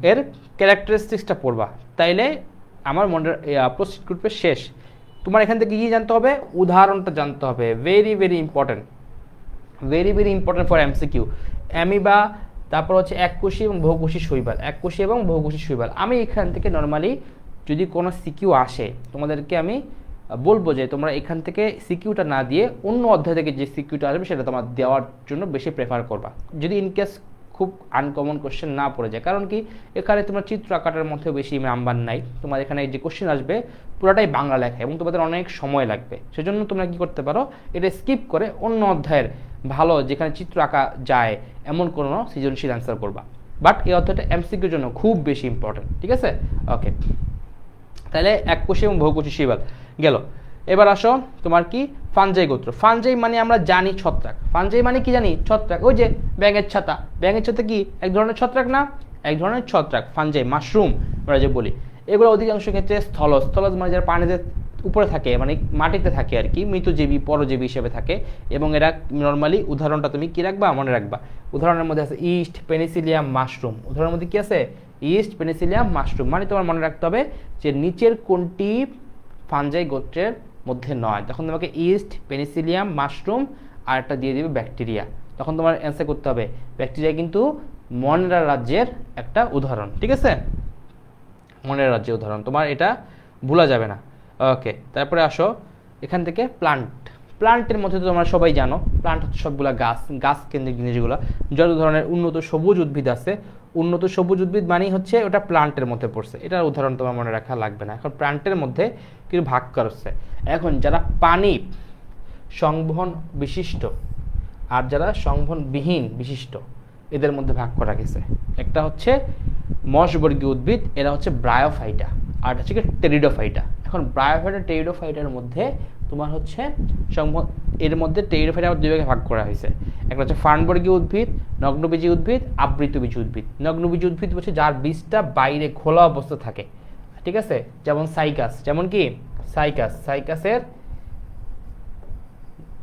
এর ক্যারেক্টারিস্টিক্সটা পড়বা, তাইলে আমার মনের প্রোস্টিট গ্রুপের শেষ। তোমার এখান থেকে কি জানতে হবে, উদাহরণটা জানতে হবে, very very important, very very important for MCQ. Amoeba, তারপর হচ্ছে এককোষী এবং বহুকোষী শৈবাল, এককোষী এবং বহুকোষী শৈবাল। আমি এখান থেকে নর্মালি যদি কোনো সিকিউ আসে তোমাদেরকে আমি বলবো যে তোমরা এখান থেকে সিকিউটা না দিয়ে অন্য অধ্যায় থেকে যে সিকিউটা আসবে সেটা তোমার দেওয়ার জন্য বেশি প্রেফার করবা, যদি ইনকেস খুব আনকমন কোশ্চেন না পড়ে যায়। কারণ কি, এখানে তোমার চিত্র আঁকাটার মধ্যে বেশি নাম্বার নাই, তোমার এখানে যে কোশ্চেন আসবে পুরোটাই বাংলা লেখা এবং তোমাদের অনেক সময় লাগবে। সেজন্য তোমরা কি করতে পারো, এটা স্কিপ করে অন্য অধ্যায়ের ভালো যেখানে চিত্র আঁকা যায় এমন কোনো সৃজনশীল অ্যান্সার করবা। বাট এই অধ্যায়টা এমসিকিউর জন্য খুব বেশি ইম্পর্টেন্ট, ঠিক আছে। ওকে, তাহলে এককোষী এবং বহুকোষী শৈবাল গেল। এবার আসো তোমার কি ফানজাই গোত্র। ফানজাই মানে আমরা জানি ছত্রাক, ফানজাই মানে কি জানি, ছত্রাক। ওই যে ব্যাঙের ছাতা, ব্যাঙের ছাতা কি এক ধরনের ছত্রাক না, এক ধরনের ছত্রাক, ফানজাই, মাশরুম আমরা যে বলি। এগুলো অধিকাংশ ক্ষেত্রে স্থলজ, স্থলজ মানে যারা পানিতে উপরে থাকে, মানে মাটিতে থাকে আর কি, মৃতজীবী, পরজীবী হিসেবে থাকে। এবং এরা নর্মালি উদাহরণটা তুমি কি রাখবা, মনে রাখবা। উদাহরণের মধ্যে আছে ইস্ট, পেনিসিলিয়াম, মাশরুম। উদাহরণের মধ্যে কি আছে, ইস্ট, পেনিসিলিয়াম, মাশরুম। মানে তোমার মনে রাখতে হবে যে নিচের কোনটি ফানজাই গোত্রের মধ্যে নয়, তখন তোমাকে ইস্ট, পেনিসিলিয়াম, মাশরুম আর একটা দিয়ে দিবে ব্যাকটেরিয়া। তখন তোমার অ্যান্সার করতে হবে ব্যাকটেরিয়া কিন্তু মনেরা রাজ্যের একটা উদাহরণ, ঠিক আছে, মনেরা রাজ্যের উদাহরণ, তোমার এটা ভোলা যাবে না। ওকে, তারপরে আসো এখান থেকে প্লান্ট। প্লান্টের মধ্যে তো তোমরা সবাই জানো, প্লান্ট হচ্ছে সবগুলা গাছ, গাছ কেন্দ্রিক জিনিসগুলো। যত ধরনের উন্নত সবুজ উদ্ভিদ আছে, উন্নত সবুজ উদ্ভিদ মানেই হচ্ছে ওটা প্লান্টের মধ্যে পড়ছে, এটার উদাহরণ তোমার মনে রাখা লাগবে না। এখন প্লান্টের মধ্যে কিন্তু ভাগ করছে, এখন যারা পানি সংবহন বিশিষ্ট আর যারা সংবহনবিহীন বিশিষ্ট, এদের মধ্যে ভাগ করা গেছে। একটা হচ্ছে মশবর্গীয় উদ্ভিদ, এরা হচ্ছে ব্রায়োফাইটা, আর হচ্ছে টেরিডোফাইটা। এখন ব্রায়োফাইটা, টেরিডোফাইটার মধ্যে তোমার হচ্ছে এর মধ্যে টেরিডোফাইটা দুই ভাগে ভাগ করা হয়েছে। একটা হচ্ছে ফার্নবর্গীয় উদ্ভিদ, নগ্নবীজী উদ্ভিদ, আবৃতবীজী উদ্ভিদ। নগ্নবীজী উদ্ভিদ হচ্ছে যার বীজটা বাইরে খোলা অবস্থা থাকে, ঠিক আছে, যেমন সাইকাস, যেমন কি সাইকাস, সাইকাসের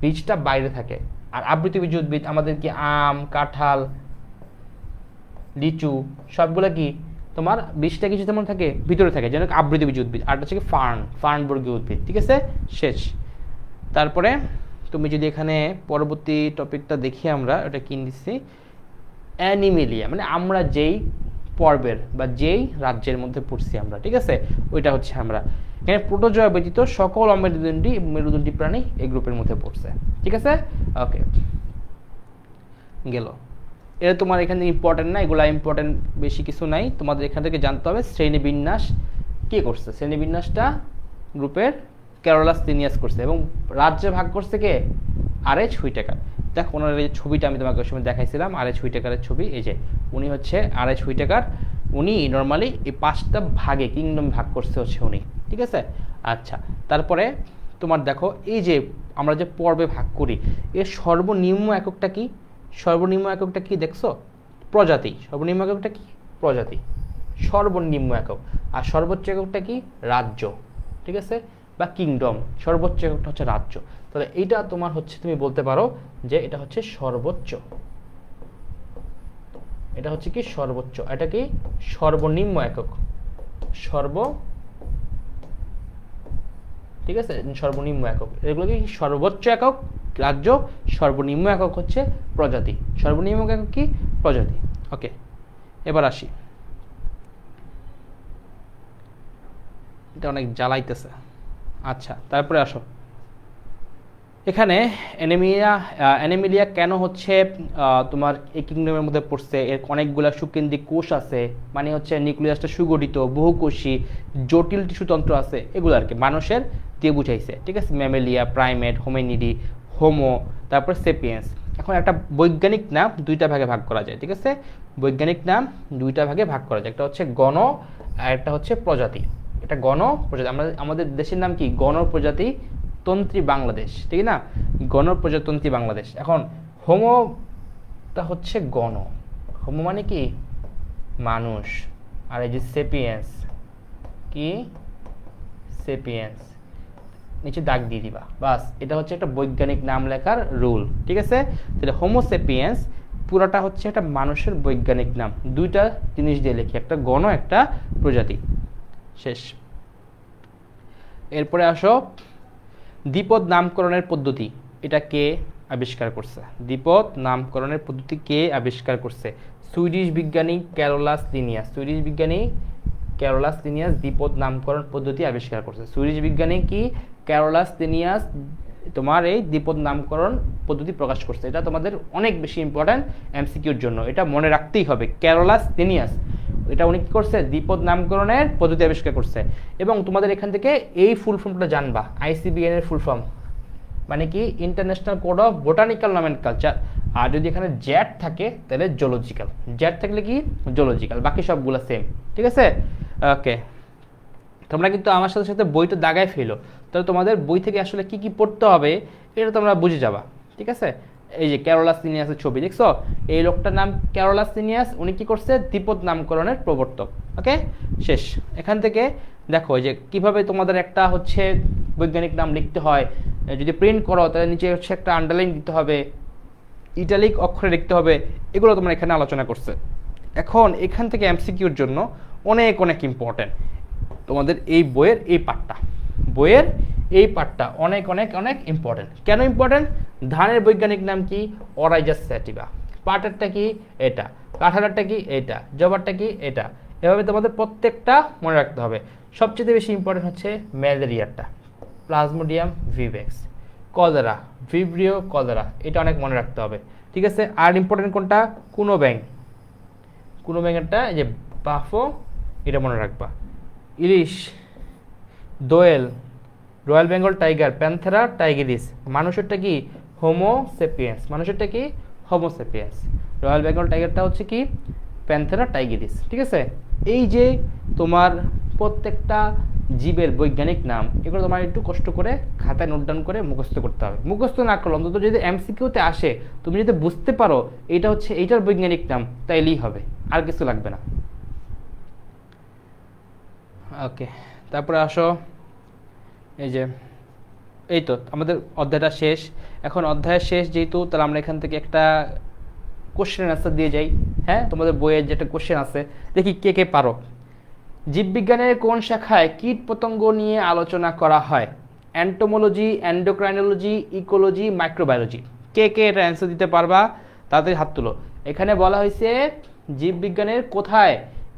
বীজটা বাইরে থাকে। আর আবৃতবীজী উদ্ভিদ আমাদের কি আম, কাঁঠাল, লিচু, সবগুলো কি তোমার বীজটা কিছু তেমন থাকে ভিতরে থাকে, যেন আবৃতবীজী উদ্ভিদ। আর হচ্ছে কি ফার্নবর্গীয় উদ্ভিদ, ঠিক আছে, শেষ। তারপরে তুমি যদি এখানে পরবর্তী টপিকটা দেখি, আমরা ওটা কি দিচ্ছি, অ্যানিমেলিয়া, মানে আমরা যেই পর্বের বা যেই রাজ্যের মধ্যে পড়ছি আমরা, ঠিক আছে, ওইটা হচ্ছে আমরা এখানে প্রোটোজোয়া ব্যতীত সকল অমেরুদণ্ডী মেরুদণ্ডী প্রাণী এই গ্রুপের মধ্যে পড়ছে, ঠিক আছে। ওকে, গেল। এটা তোমার এখানে ইম্পর্টেন্ট না, এগুলা ইম্পর্টেন্ট বেশি কিছু নাই, তোমাদের এখান থেকে জানতে হবে শ্রেণীবিন্যাস কে করছে। শ্রেণীবিন্যাসটা গ্রুপের ক্যারোলাস লিনিয়াস করছে এবং রাজ্যে ভাগ করছে কে, আর.এইচ. হুইটেকার। দেখো ওনার এই ছবিটা আমি তোমাকে ওই সময় দেখাইছিলাম, আর.এইচ. হুইটেকারের ছবি, এই যে উনি হচ্ছে আর.এইচ. হুইটেকার। উনি নর্মালি এই 5টা ভাগে কিংডম ভাগ করছে হচ্ছে উনি, ঠিক আছে। আচ্ছা, তারপরে তোমার দেখো এই যে আমরা যে পর্বে ভাগ করি, এর সর্বনিম্ন এককটা কি, সর্বনিম্ন এককটা কি দেখছো, প্রজাতি। সর্বনিম্ন এককটা কি, প্রজাতি, সর্বনিম্ন একক। আর সর্বোচ্চ এককটা কি, রাজ্য, ঠিক আছে, বা কিংডম। সর্বোচ্চ এককটা হচ্ছে রাজ্য। তাহলে এইটা তোমার হচ্ছে তুমি বলতে পারো যে এটা হচ্ছে সর্বোচ্চ, এটা হচ্ছে কি সর্বোচ্চ, এটা কি সর্বনিম্ন একক, ঠিক আছে, সর্বনিম্ন একক। এগুলো কি সর্বোচ্চ একক, রাজ্য, সর্বনিম্ন একক হচ্ছে প্রজাতি। সর্বনিম্ন একক কি? প্রজাতি। ওকে, এবার আসি, এটা অনেক জ্বালাইতেছে। আচ্ছা, তারপরে আসো, এখানে অ্যানিমিলিয়া কেন হচ্ছে তোমার এই কিংডমের মধ্যে পড়ছে? এর অনেকগুলা সুকেন্দ্রিক কোষ আছে, মানে হচ্ছে নিউক্লিয়াসটা সুগঠিত, বহুকোষী, জটিল টিস্যুতন্ত্র আছে, এগুলো আর কি মানুষের দিয়ে বুঝাইছে। ঠিক আছে, ম্যামেলিয়া, প্রাইমেট, হোমিনিডি, হোমো, তারপর সেপিয়েন্স। এখন একটা বৈজ্ঞানিক নাম দুইটা ভাগে ভাগ করা যায়। ঠিক আছে, বৈজ্ঞানিক নাম দুইটা ভাগে ভাগ করা যায়, একটা হচ্ছে গণ আর একটা হচ্ছে প্রজাতি। এটা গণ প্রজাতি, আমাদের দেশের নাম কি? গণ প্রজাতি তন্ত্রী বাংলাদেশ, ঠিক না? গণপ্রজাতন্ত্রী বাংলাদেশ। এখন হোমোটা হচ্ছে গণ, হোমো মানে কি? মানুষ। আর এই যে সেপিয়েন্স, কি? সেপিয়েন্স, নিচে দাগ দিয়ে দিবা, বাস। এটা হচ্ছে একটা বৈজ্ঞানিক নাম লেখার রুল। ঠিক আছে, তাহলে হোমো সেপিয়েন্স পুরোটা হচ্ছে একটা মানুষের বৈজ্ঞানিক নাম। দুইটা জিনিস দিয়ে লিখি, একটা গণ, একটা প্রজাতি। শেষ। এরপরে আসো, দ্বিপদ নামকরণের পদ্ধতি, এটা কে আবিষ্কার করছে? দ্বিপদ নামকরণের পদ্ধতি কে আবিষ্কার করছে? সুইডিশ বিজ্ঞানী ক্যারোলাস লিনিয়াস। সুইডিশ বিজ্ঞানী ক্যারোলাস লিনিয়াস দ্বিপদ নামকরণ পদ্ধতি আবিষ্কার করছে। সুইডিশ বিজ্ঞানী কি? ক্যারোলাস লিনিয়াস তোমার এই দ্বিপদ নামকরণ পদ্ধতি প্রকাশ করছে। এটা তোমাদের অনেক বেশি ইম্পর্ট্যান্ট এমসিকিউর জন্য, এটা মনে রাখতেই হবে। ক্যারোলাস লিনিয়াস, এটা উনি কি করছে? দ্বিপদ নামকরণের পদ্ধতি আবিষ্কার করছে। এবং তোমাদের এখান থেকে এই ফুল ফর্মটা জানবা, আইসিবিএন এর ফুল ফর্ম মানে কি? International code of botanical nomenclature. আর যদি এখানে জ্যাট থাকে তাহলে জুলজিক্যাল, জ্যাট থাকলে কি? জুলজিক্যাল, বাকি সবগুলো সেম। ঠিক আছে, ওকে। তোমরা কিন্তু আমার সাথে সাথে বইটা দাগায় ফেলো, তাহলে তোমাদের বই থেকে আসলে কি কি পড়তে হবে এটা তোমরা বুঝে যাবা। ঠিক আছে, এই যে ক্যারোলাস লিনিয়াসের ছবি দেখছো, এই লোকটার নাম ক্যারোলাস লিনিয়াস। উনি কি করছে? দ্বিপদ নামকরণের প্রবর্তক। ওকে, শেষ। এখান থেকে দেখো যে কিভাবে তোমাদের একটা হচ্ছে বৈজ্ঞানিক নাম লিখতে হয়। যদি প্রিন্ট করো তাহলে নিচে হচ্ছে একটা আন্ডারলাইন দিতে হবে, ইটালিক অক্ষরে লিখতে হবে, এগুলো তোমরা এখানে আলোচনা করছে। এখন এখান থেকে এমসিকিউর জন্য অনেক অনেক ইম্পর্টেন্ট তোমাদের এই বইয়ের এই পার্টটা অনেক অনেক অনেক ইম্পর্টেন্ট। কেন ইম্পর্টেন্ট? ধানের বৈজ্ঞানিক নাম কি? অরাইজাস স্যাটিভা। পাটেরটা কি? এটা। কাঁঠালেরটা কি? এটা। জবারটা কি? এটা। এভাবে তোমাদের প্রত্যেকটা মনে রাখতে হবে। সবচেয়ে বেশি ইম্পর্টেন্ট হচ্ছে ম্যালেরিয়াটা, প্লাজমোডিয়াম ভিভেক্স। কলেরা, ভিব্রিও কলেরা, এটা অনেক মনে রাখতে হবে। ঠিক আছে, আর ইম্পর্টেন্ট কোনটা? কোনো ব্যাঙেরটা এই যে বাফো, এটা মনে রাখবা। ইলিশ, দোয়েল, royal Bengal tiger, Panthera tigris. মানুষেরটা কি? Homo sapiens. মানুষেরটা কি? Homo sapiens. রয়্যাল বেঙ্গল টাইগারটা হচ্ছে কি? Panthera tigris. ঠিক আছে, এই যে তোমার প্রত্যেকটা জীবের বৈজ্ঞানিক নাম, এগুলো তোমার একটু কষ্ট করে খাতায় নোট ডাউন করে মুখস্থ করতে হবে। মুখস্থ না করলে অন্তত যদি এমসিকিউতে আসে তুমি যদি বুঝতে পারো এটা হচ্ছে এইটার বৈজ্ঞানিক নাম, তাইলেই হবে, আর কিছু লাগবে না। ওকে, তারপরে আসো, এই যে এই তো আমাদের অধ্যায়টা শেষ। এখন অধ্যায়ের শেষ যেহেতু, তাহলে আমরা এখান থেকে একটা কোশ্চেন অ্যান্সার দিয়ে যাই। হ্যাঁ, তোমাদের বইয়ের যেটা কোশ্চেন আছে, দেখি কে কে পারো। জীববিজ্ঞানের কোন শাখায় কীট পতঙ্গ নিয়ে আলোচনা করা হয়? Entomology, endocrinology, ecology, microbiology. কে কে এটা অ্যান্সার দিতে পারবা? তাড়াতাড়ি হাত তুলো। এখানে বলা হয়েছে জীববিজ্ঞানের কোথায়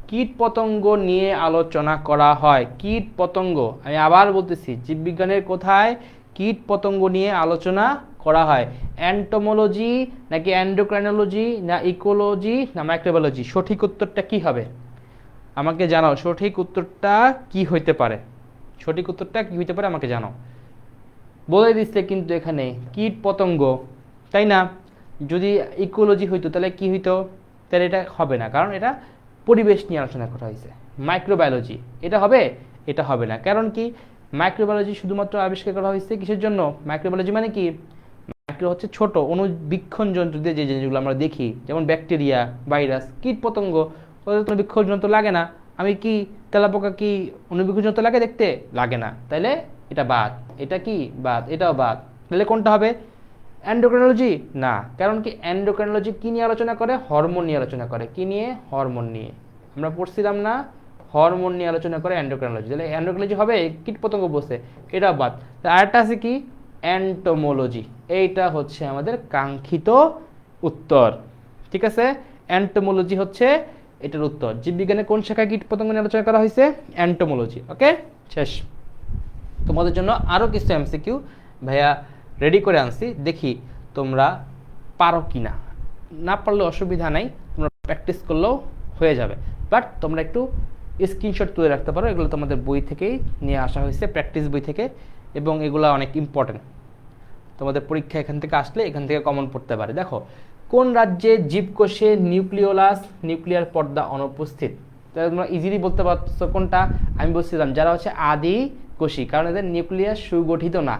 কীট পতঙ্গ নিয়ে আলোচনা করা হয়। কীট পতঙ্গ, আমি আবার বলতেছি, জীববিজ্ঞানের কোথায় কীট পতঙ্গ নিয়ে আলোচনা করা হয়? অ্যান্টোমোলজি নাকি এন্ডোক্রাইনোলজি না ইকোলজি না মাইক্রোবায়োলজি? সঠিক উত্তরটা কি হবে আমাকে জানাও। সঠিক উত্তরটা কি হইতে পারে? সঠিক উত্তরটা কি হইতে পারে আমাকে জানাও। বলে দিচ্ছে কিন্তু এখানে কীট পতঙ্গ, তাই না? যদি ইকোলজি হইতো তাহলে কি হইতো? তাহলে এটা হবে না, কারণ এটা পরিবেশ নিয়ে আলোচনা করা হয়েছে। মাইক্রোবায়োলজি, এটা হবে? এটা হবে না, কারণ কি? মাইক্রোবায়োলজি শুধুমাত্র আবিষ্কার করা হয়েছে কিসের জন্য? মাইক্রোবায়োলজি মানে কি? মাইক্রো হচ্ছে ছোট, অণুবীক্ষণ যন্ত্র দিয়ে যে জিনিসগুলো আমরা দেখি, যেমন ব্যাকটেরিয়া, ভাইরাস, কীট পতঙ্গ, ওদের তো অণুবীক্ষণ যন্ত্র লাগে না। আমি কি তেলাপোকা কি অণুবীক্ষণ যন্ত্র লাগে দেখতে? লাগে না, তাইলে এটা বাদ। এটা কি বাদ? এটাও বাদ। তাহলে কোনটা হবে? এন্ডোক্রাইনোলজি না, কারণ কি? এন্ডোক্রাইনোলজি কি নিয়ে আলোচনা করে? হরমোন নিয়ে আলোচনা করে। কি নিয়ে? হরমোন নিয়ে। আমরা পড়ছিলাম না, হরমোন নিয়ে আলোচনা করে এন্ডোক্রাইনোলজি। তাহলে এন্ডোক্রাইনোলজি হবে? কীট পতঙ্গ বসে, এটাও বাদ। আরেকটা আছে কি? এন্টোমোলজি, এইটা হচ্ছে আমাদের কাঙ্ক্ষিত উত্তর। ঠিক আছে, এন্টোমোলজি হচ্ছে এটার উত্তর। জীববিজ্ঞানের কোন শাখায় কীট পতঙ্গ নিয়ে আলোচনা করা হয়েছে? এন্টোমোলজি। ওকে, শেষ। তোমাদের জন্য আরও কিছু এমসিকিউ ভাইয়া রেডি করে আনছি, দেখি তোমরা পারো কি না। না পারলে অসুবিধা নাই, তোমরা প্র্যাকটিস করলেও হয়ে যাবে, বাট তোমরা একটু স্ক্রিনশট তুলে রাখতে পারো। এগুলো তোমাদের বই থেকেই নিয়ে আসা হয়েছে, প্র্যাকটিস বই থেকে, এবং এগুলো অনেক ইম্পর্টেন্ট। তোমাদের পরীক্ষা এখান থেকে আসলে এখান থেকে কমন পড়তে পারে। দেখো, কোন রাজ্যে জীবকোষে নিউক্লিওলাস নিউক্লিয়ার পর্দা অনুপস্থিত? তাহলে তোমরা ইজিলি বলতে পারছো কোনটা। আমি বলছিলাম যারা হচ্ছে আদি কোষী, কারণ এদের নিউক্লিয়াস সুগঠিত না।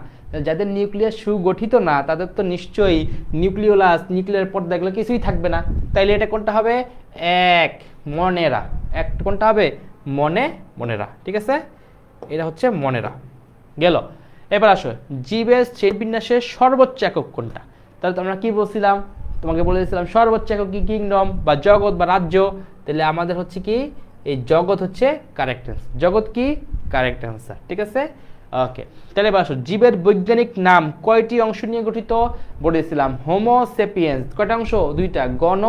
যাদের নিউক্লিয়াস সুগঠিত না তাদের তো নিশ্চয়ই নিউক্লিওলাস নিউক্লিয়ার পর্দা এগুলো কিছুই থাকবে না। তাইলে এটা কোনটা হবে? এক, মনেরা। এক কোনটা হবে? মনেরা। ঠিক আছে, এটা হচ্ছে মনেরা গেল। এবার আসো, জীবের শ্রেণীবিন্যাসের সর্বোচ্চ একক কোনটা? তাহলে আমরা কি বলছিলাম? তোমাকে বলে দিয়েছিলাম সর্বোচ্চ একক কি? কিংডম বা জগৎ বা রাজ্য। তাহলে আমাদের হচ্ছে কি এই জগৎ হচ্ছে কারেক্ট অ্যান্সার। জগৎ কি? Correct answer. ঠিক আছে, ওকে। তাহলে এবার আসো, জীবের বৈজ্ঞানিক নাম কয়টি অংশ নিয়ে গঠিত? বলেছিলাম হোমো সেপিয়েন্স। কয়টা অংশ? দুইটা, গণ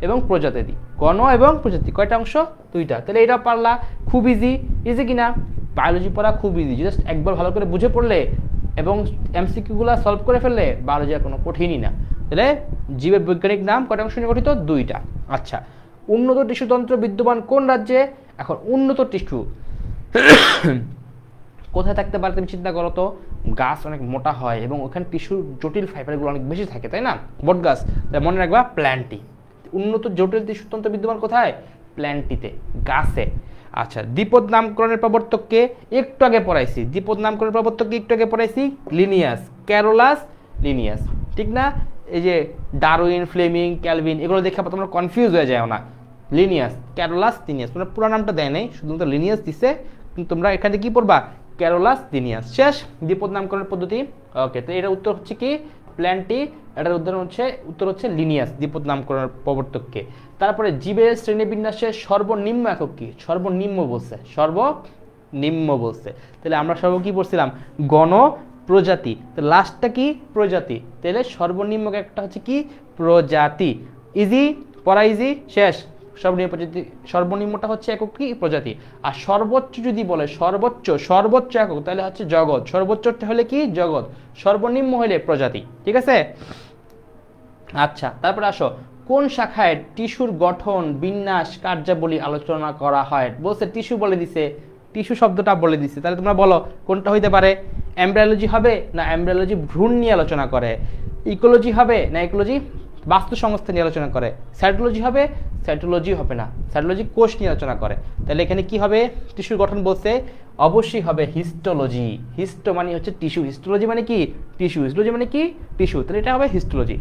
এবং প্রজাতি। গণ এবং প্রজাতি কয়টা অংশ? দুইটা। তাহলে এটা পারলা, খুব ইজি। ইজি কিনা? বায়োলজি পড়া খুব ইজি, জাস্ট একবার ভালো করে বুঝে পড়লে এবং এমসিকিউগুলো সলভ করে ফেললে বায়োলজি আর কোনো কঠিনই না। তাহলে জীবের বৈজ্ঞানিক নাম কয়টা অংশ নিয়ে গঠিত? দুইটা। আচ্ছা, উন্নত টিস্যুতন্ত্র বিদ্যমান কোন রাজ্যে? এখন উন্নত টিস্যু কোথায় থাকতে পারে তুমি চিন্তা করো তো। গাছ অনেক মোটা হয় এবং ওখানে টিস্যুর জটিল ফাইবারগুলো অনেক বেশি থাকে, তাই না? বট গাছ। তাই মনে রাখবা প্ল্যান্টি। উন্নত জটিল টিস্যুতন্ত্র বিদ্যমান কোথায়? প্ল্যান্টিতে, গাছে। আচ্ছা, দ্বিপদ নামকরণের প্রবর্তককে একটু আগে পড়াইছি। দ্বিপদ নামকরণের প্রবর্তককে একটু আগে পড়াইছি, লিনিয়াস, ক্যারোলাস লিনিয়াস। ঠিক না? এই যে ডারউইন, ফ্লেমিং, ক্যালভিন এগুলো দেখে তোমরা কনফিউজ হয়ে যায় না। লিনিয়াস, ক্যারোলাস, লিনিয়াস, তোমরা পুরো নামটা দেয় নাই, শুধুমাত্র লিনিয়াস দিছে। কিন্তু তোমরা এখানে কি পড়বা? Carolus Linnaeus. শেষ, দ্বিপদ নামকরণের পদ্ধতি। ওকে, তো এটার উত্তর হচ্ছে কি? প্ল্যান্টি। এটার উত্তর হচ্ছে লিনিয়াস, দ্বিপদ নামকরণের প্রবর্তককে। তারপরে জীবের শ্রেণীবিন্যাসের সর্বনিম্ন একক কি? সর্বনিম্ন বলছে, সর্বনিম্ন বলছে। তাহলে আমরা সর্ব কি পড়ছিলাম? গণ, প্রজাতি। তো লাস্টটা কি? প্রজাতি। তাহলে সর্বনিম্ন একটা হচ্ছে কি? প্রজাতি। ইজি, পড়া ইজি, শেষ। সর্বনিম্নটা হচ্ছে একক কি? প্রজাতি। আর সর্বোচ্চ যদি বলে সর্বোচ্চ একক, তাহলে হচ্ছে জগৎ। সর্বোচ্চটা হলে কি? জগৎ। সর্বনিম্ন হলে প্রজাতি। ঠিক আছে, আচ্ছা। তারপরে আসো, কোন শাখায় টিস্যুর গঠন, বিন্যাস, কার্যাবলী আলোচনা করা হয়? বলছে টিস্যু বলে দিছে, টিস্যু শব্দটা বলে দিছে। তাহলে তোমরা বলো কোনটা হইতে পারে? এমব্রায়োলজি হবে না এমব্রায়োলজি ভ্রূণ নিয়ে আলোচনা করে? ইকোলজি হবে না ইকোলজি বাস্তু সংস্থা নিয়ে আলোচনা করে? সাইটোলজি হবে? সাইটোলজি হবে না, সাইটোলজি কোষ নিয়ে আলোচনা করে। তাহলে এখানে কি হবে? টিস্যুর গঠন বলছে, অবশ্যই হবে হিস্টোলজি। হিস্টো মানে হচ্ছে টিস্যু, হিস্টোলজি মানে কি? টিস্যু। হিস্টোলজি মানে কি? টিস্যু। তাহলে এটা হবে হিস্টোলজি।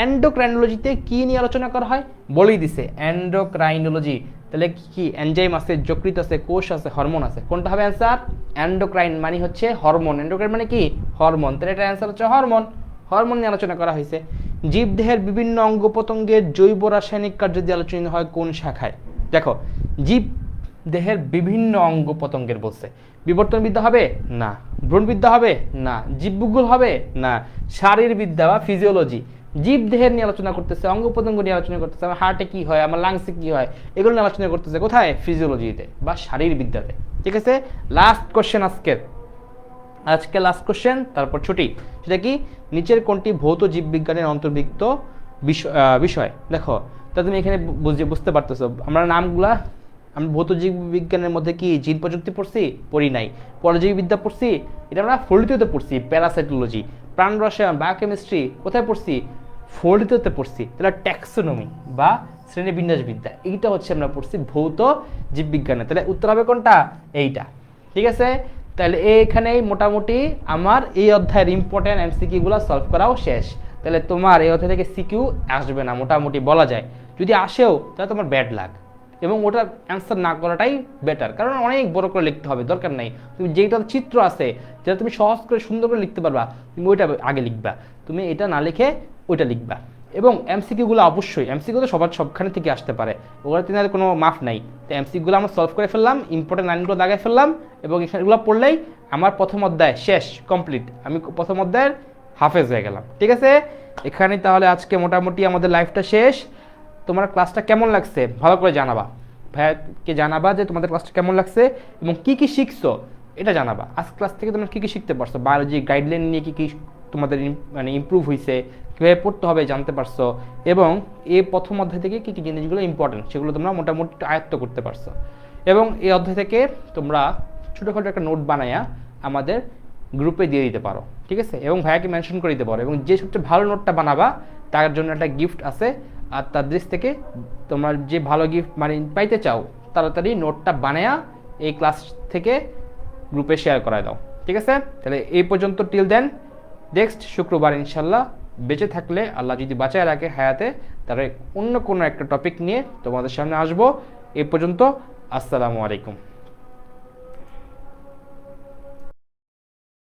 এন্ডোক্রাইনোলজিতে কি নিয়ে আলোচনা করা হয়? বলেই দিছে এন্ডোক্রাইনোলজি। তাহলে কি? এনজাইম আছে, যকৃৎ আছে, কোষ আছে, হরমোন আছে। কোনটা হবে অ্যান্সার? এন্ডোক্রাইন মানে হচ্ছে হরমোন। এন্ডোক্রাইন মানে কি? হরমোন। তাহলে এটা অ্যান্সার হচ্ছে হরমোন। হরমোন নিয়ে আলোচনা করা হয়েছে। জীবদেহের বিভিন্ন অঙ্গ প্রত্যঙ্গের জৈব রাসায়নিক কার্য দিয়ে আলোচনা হয় কোন শাখায়? দেখো, জীব দেহের বিভিন্ন অঙ্গ প্রত্যঙ্গের বলছে। বিবর্তনবিদ্যা হবে না, ভ্রূণবিদ্যা হবে না, জীবভূগোল হবে না, শারীরবিদ্যা বা ফিজিওলজি। জীব দেহের নিয়ে আলোচনা করতেছে, অঙ্গ প্রত্যঙ্গ নিয়ে আলোচনা করতেছে, আমার হার্টে কি হয়, আমার লাংসে কি হয়, এগুলো নিয়ে আলোচনা করতেছে কোথায়? ফিজিওলজিতে বা শারীরবিদ্যাতে। ঠিক আছে, লাস্ট কোশ্চেন আজকে লাস্ট কোশ্চেন, তারপর ছুটি। সেটা কি? নিচের কোনটি ভৌত জীববিজ্ঞানের অন্তর্ভুক্ত বিষয়? দেখো, তা তুমি এখানে বুঝতে পারতেছো আমরা নামগুলা। আমরা ভৌত জীববিজ্ঞানের মধ্যে কি জিন প্রযুক্তি পড়ছি? পড়ি নাই। পরজীববিদ্যা পড়ছি, এটা আমরা ফলিততে পড়ছি। প্যারাসাইটোলজি, প্রাণ রসায়ন, বায়োকেমিস্ট্রি কোথায় পড়ছি? ফলিততে পড়ছি। তাহলে ট্যাক্সোনমি বা শ্রেণীবিন্যাসবিদ্যা, এইটা হচ্ছে আমরা পড়ছি ভৌত জীববিজ্ঞানে। তাহলে উত্তর হবে কোনটা? এইটা। ঠিক আছে, তাহলে এইখানেই মোটামুটি আমার এই অধ্যায়ের ইম্পর্টেন্ট এমসিকিউগুলো সলভ করাও শেষ। তাহলে তোমার এই অধ্যায় থেকে সিকিউ আসবে না মোটামুটি বলা যায়। যদি আসেও তাহলে তোমার ব্যাড লাগ, এবং ওটার অ্যান্সার না করাটাই বেটার, কারণ অনেক বড় করে লিখতে হবে, দরকার নাই। তুমি যেটা চিত্র আছে, যেটা তুমি সহজ করে সুন্দর করে লিখতে পারবা, তুমি ওইটা আগে লিখবা। তুমি এটা না লিখে ওইটা লিখবা। এবং এমসিকিউগুলো অবশ্যই, এমসিকিউ তো সবখানে থেকে আসতে পারে, ওগুলো তিনাদের কোনো মাফ নাই। তো এমসিকিউগুলো আমরা সলভ করে ফেললাম, ইম্পর্টেন্ট লাইনগুলো দাগাই ফেললাম, এবং এগুলো পড়লেই আমার প্রথম অধ্যায় শেষ, কমপ্লিট। আমি প্রথম অধ্যায়ের হাফেজ হয়ে গেলাম। ঠিক আছে, এখানেই তাহলে আজকে মোটামুটি আমাদের লাইফটা শেষ। তোমার ক্লাসটা কেমন লাগছে ভালো করে জানাবা, ভাইয়াকে জানাবা যে তোমাদের ক্লাসটা কেমন লাগছে এবং কি কি শিখছো এটা জানাবা। আজ ক্লাস থেকে তোমরা কী কী শিখতে পারছো, বায়োলজি গাইডলাইন নিয়ে কী কী তোমাদের মানে ইমপ্রুভ হয়েছে, কীভাবে পড়তে হবে জানতে পারছো, এবং এই প্রথম অধ্যায় থেকে কী কী জিনিসগুলো ইম্পর্টেন্ট সেগুলো তোমরা মোটামুটি আয়ত্ত করতে পারছো। এবং এই অধ্যায় থেকে তোমরা ছোটোখাটো একটা নোট বানায়া আমাদের গ্রুপে দিয়ে দিতে পারো। ঠিক আছে, এবং ভাইয়াকে মেনশন করে দিতে পারো, এবং যে সবচেয়ে ভালো নোটটা বানাবা তার জন্য একটা গিফট আছে। আর তার দেশ থেকে তোমরা যে ভালো গিফট মানে পাইতে চাও তাড়াতাড়ি নোটটা বানায়া এই ক্লাস থেকে গ্রুপে শেয়ার করায় দাও। ঠিক আছে, তাহলে এই পর্যন্ত, টিল দেন নেক্সট শুক্রবার ইনশাল্লাহ বেঁচে থাকলে, আল্লাহ যদি বাঁচায় রাখে হায়াতে, তাহলে অন্য কোনো একটা টপিক নিয়ে তোমাদের সামনে আসবো। এই পর্যন্ত, আসসালামু আলাইকুম।